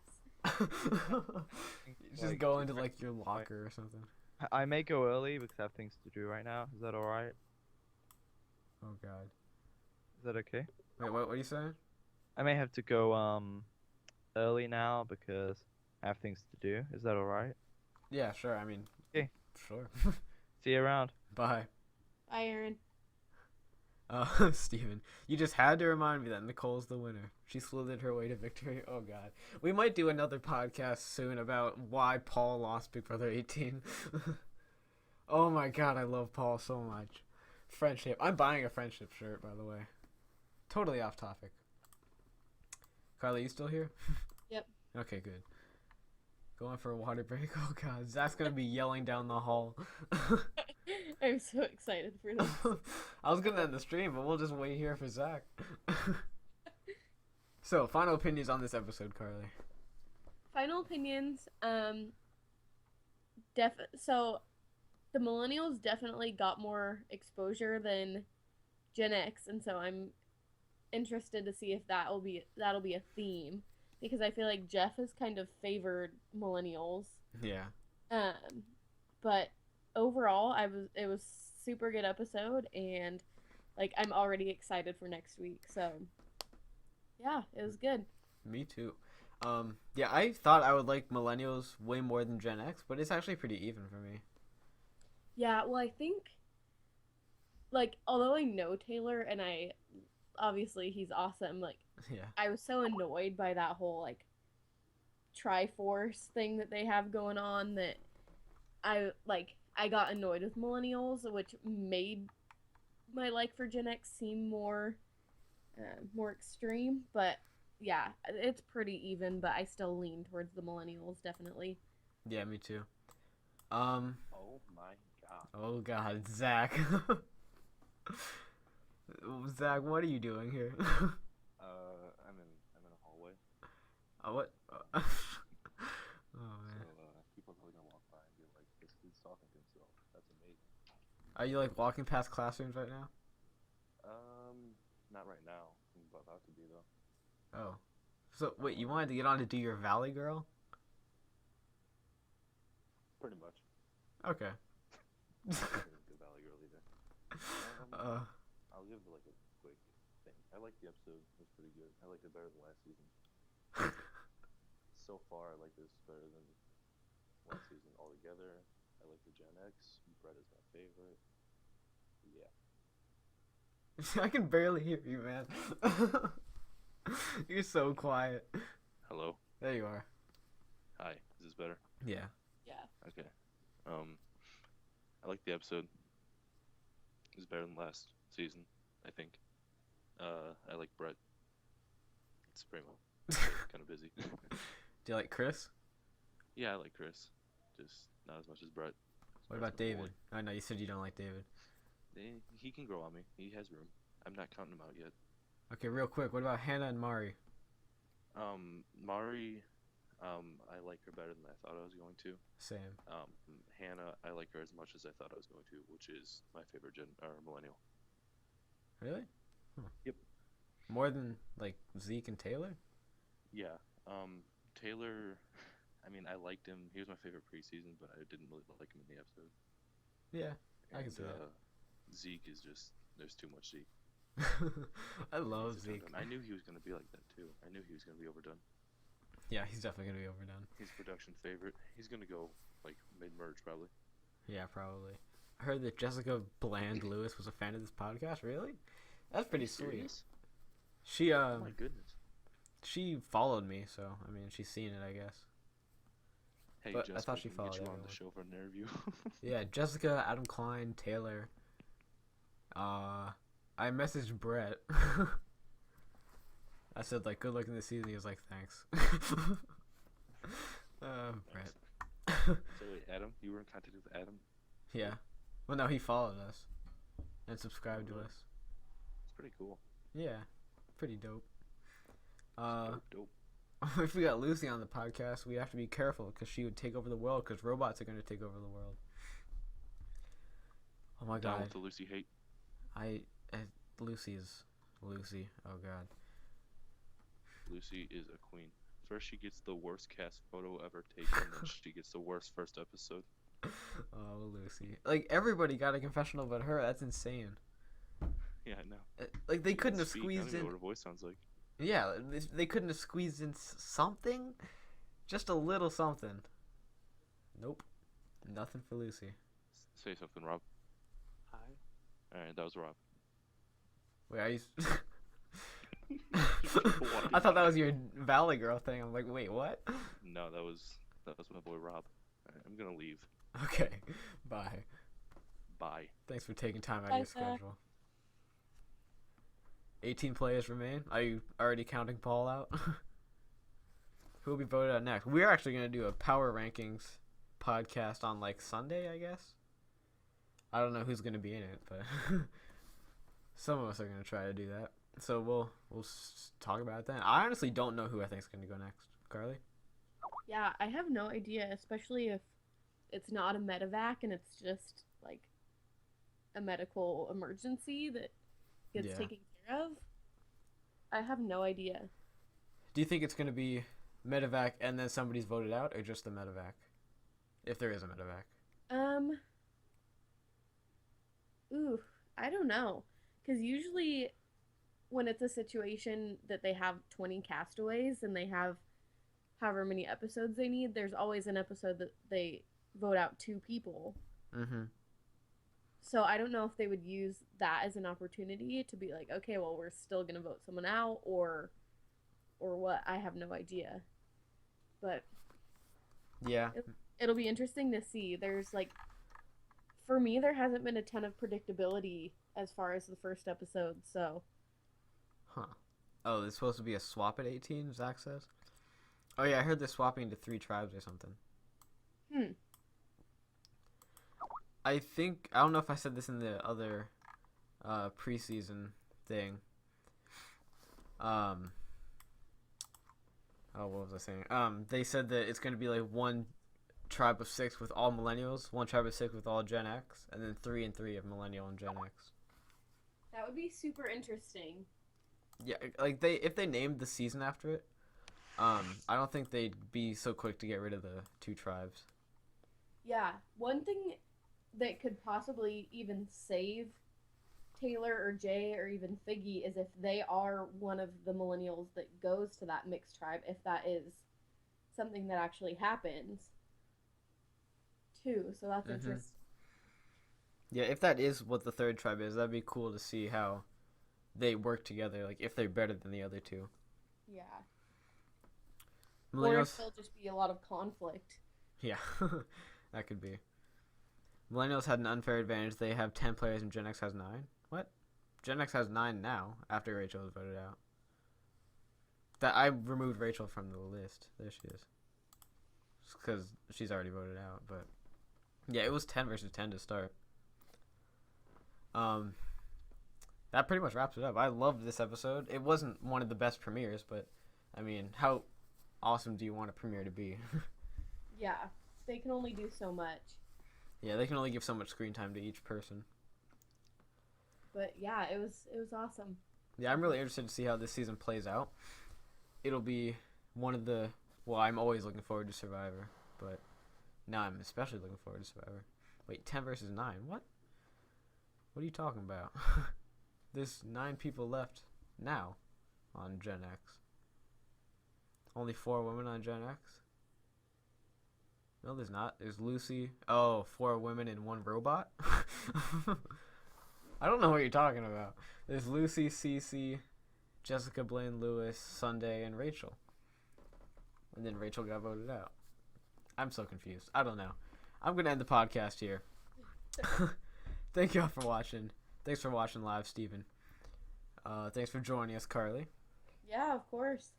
Just Like, go into like your locker or something. I may go early because I have things to do right now. Is that alright? Oh God. Is that okay? Wait, what are you saying? I may have to go early now because I have things to do. Is that alright? Yeah, sure. I mean, Okay. sure. See you around. Bye. Bye, Aaron. Steven, you just had to remind me that Nicole's the winner. She slithered her way to victory. Oh God, we might do another podcast soon about why Paul lost Big Brother 18. Oh my God, I love Paul so much. Friendship. I'm buying a friendship shirt, by the way. Totally off topic. Carly, you still here? Yep. Okay, good. Going for a water break. Oh God, Zach's gonna be yelling down the hall. I'm so excited for this. I was gonna end the stream, but we'll just wait here for Zach. So, final opinions on this episode, Carly. Final opinions. So the millennials definitely got more exposure than Gen X, and so I'm interested to see if that'll be a theme, because I feel like Jeff has kind of favored millennials. Yeah. But overall, it was super good episode, and like I'm already excited for next week. So yeah, it was good. Me too. Yeah, I thought I would like millennials way more than Gen X, but it's actually pretty even for me. Yeah, well, I think like although I know Taylor and I obviously he's awesome, like Yeah. I was so annoyed by that whole like Triforce thing that they have going on that I got annoyed with millennials, which made my like for Gen X seem more extreme. But yeah, it's pretty even, but I still lean towards the millennials definitely. Yeah, me too. Um. Oh my god. Oh God, Zach. Zach, what are you doing here? I'm in a hallway. What? Oh So man. people are probably gonna walk by and be like, "This kid's talking to himself." That's amazing. Are you like walking past classrooms right now? Not right now. I'm about to be though. Oh. So wait, you wanted to get on to do your Valley Girl? Pretty much. Okay. I'm not gonna do Valley Girl either. I'll give like a quick thing. I like the episode. It was pretty good. I liked it better than last season. So far, I like this better than last season altogether. I like the Gen X. Brett is my favorite. Yeah. I can barely hear you, man. You're so quiet. Hello. There you are. Hi. Is this better? Yeah. Yeah. Okay. I like the episode. It was better than last season, I think. I like Brett. It's pretty well. Kind of busy. Do you like Chris? Yeah, I like Chris. Just not as much as Brett. What about David? I know you said you don't like David. He can grow on me. He has room. I'm not counting him out yet. Okay, real quick. What about Hannah and Mari? Mari, I like her better than I thought I was going to. Same. Hannah, I like her as much as I thought I was going to, which is my favorite millennial. Really? Huh. Yep. More than like Zeke and Taylor? Yeah. Taylor, I mean, I liked him. He was my favorite preseason, but I didn't really like him in the episode. Yeah, I can And, see that. Zeke is just, there's too much Zeke. I love He's a ton Zeke. of- I knew he was going to be like that too. I knew he was going to be overdone. Yeah, he's definitely gonna be overdone. He's production favorite. He's going to go like mid-merge probably. Yeah, probably. I heard that Jessica Bland Lewis was a fan of this podcast. Really? That's pretty sweet. Serious? She Oh my goodness. she followed me, so I mean she's seen it, I guess. Hey, But I Jessica, thought she can we get followed you on the everyone. show for an interview. Yeah, Jessica, Adam Klein, Taylor. I messaged Brett. I said like, "Good luck in the season." He was like, "Thanks." Brett. So wait, Adam, you were in contact with Adam? Yeah. Well, no, he followed us and subscribed to Really? us. It's pretty cool. Yeah, pretty dope. Dope. If we got Lucy on the podcast, we have to be careful because she would take over the world because robots are going to take over the world. Oh my Down god. with the Lucy hate. Lucy's Lucy. Oh god. Lucy is a queen. First, she gets the worst cast photo ever taken, then she gets the worst first episode. Oh, Lucy. Like, everybody got a confessional but her. That's insane. Yeah, I know. Like, they She couldn't can have speak. I don't squeezed even know in. what her voice sounds like. Yeah, they couldn't have squeezed in something? Just a little something. Nope. Nothing for Lucy. Say something, Rob. Hi. Alright, that was Rob. Wait, are you. What? I thought that was your Valley Girl thing. I'm like, wait, what? No, that was my boy Rob. Alright, I'm gonna leave. Okay. Bye. Bye. Thanks for taking time out of Bye, your Zach. schedule. 18 players remain. Are you already counting Paul out? Who will be voted out next? We're actually going to do a power rankings podcast on like Sunday, I guess. I don't know who's going to be in it, but some of us are going to try to do that. So we'll talk about it then. I honestly don't know who I think is going to go next. Carly? Yeah, I have no idea, especially if it's not a medevac and it's just like a medical emergency that gets Yeah. taken care of. I have no idea. Do you think it's going to be medevac and then somebody's voted out, or just the medevac? If there is a medevac. Ooh, I don't know. Because usually when it's a situation that they have 20 castaways and they have however many episodes they need, there's always an episode that they vote out 2 people. Mm-hmm. So I don't know if they would use that as an opportunity to be like, okay, well, we're still gonna vote someone out, or what. I have no idea. But Yeah. it'll be interesting to see. There's like, for me, there hasn't been a ton of predictability as far as the first episode. So Huh. Oh, there's supposed to be a swap at 18, Zach says? Oh, yeah, I heard they're swapping into 3 tribes or something. I don't know if I said this in the other preseason thing. What was I saying? They said that it's going to be like 1 tribe of 6 with all millennials, 1 tribe of 6 with all Gen X, and then 3 and 3 of millennial and Gen X. that would be super interesting. Yeah, like if they named the season after it, I don't think they'd be so quick to get rid of the 2 tribes. Yeah, one thing that could possibly even save Taylor or Jay or even Figgy is if they are one of the millennials that goes to that mixed tribe, if that is something that actually happens too. So that's interesting. Yeah, if that is what the 3rd tribe is, that'd be cool to see how they work together, like if they're better than the other 2. Yeah. Or Millennials, if there'll just be a lot of conflict. yeah, that could be. Millennials had an unfair advantage. They have 10 players and Gen X has 9. What? Gen X has 9 now after Rachel was voted out. That I removed Rachel from the list. There she is. Because she's already voted out. But yeah, it was 10 versus 10 to start. That pretty much wraps it up. I loved this episode. It wasn't one of the best premieres, but I mean, how awesome do you want a premiere to be? Yeah, they can only do so much. Yeah, they can only give so much screen time to each person. But yeah, it was awesome. Yeah, I'm really interested to see how this season plays out. It'll be one of the... Well, I'm always looking forward to Survivor, but now I'm especially looking forward to Survivor. Wait, 10 versus 9? What? What are you talking about? There's 9 people left now on Gen X. Only 4 women on Gen X? No, there's not. There's Lucy. Oh, 4 women and 1 robot? I don't know what you're talking about. There's Lucy, Cece, Jessica Blaine Lewis, Sunday, and Rachel. And then Rachel got voted out. I'm so confused. I don't know. I'm going to end the podcast here. Thank you all for watching. Thanks for watching live, Steven. Thanks for joining us, Carly. Yeah, of course.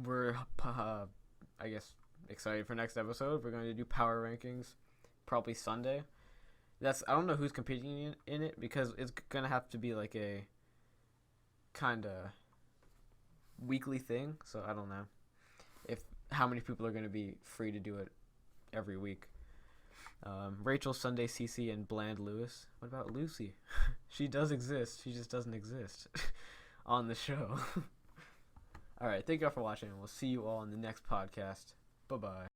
We're, I guess, excited for next episode. We're going to do power rankings probably Sunday. I don't know who's competing in it because it's going to have to be like a kind of weekly thing. So I don't know how many people are going to be free to do it every week. Rachel, Sunday, Cece, and Bland Lewis. What about Lucy? She does exist. She just doesn't exist on the show. All right. Thank you all for watching, and we'll see you all in the next podcast. Bye-bye.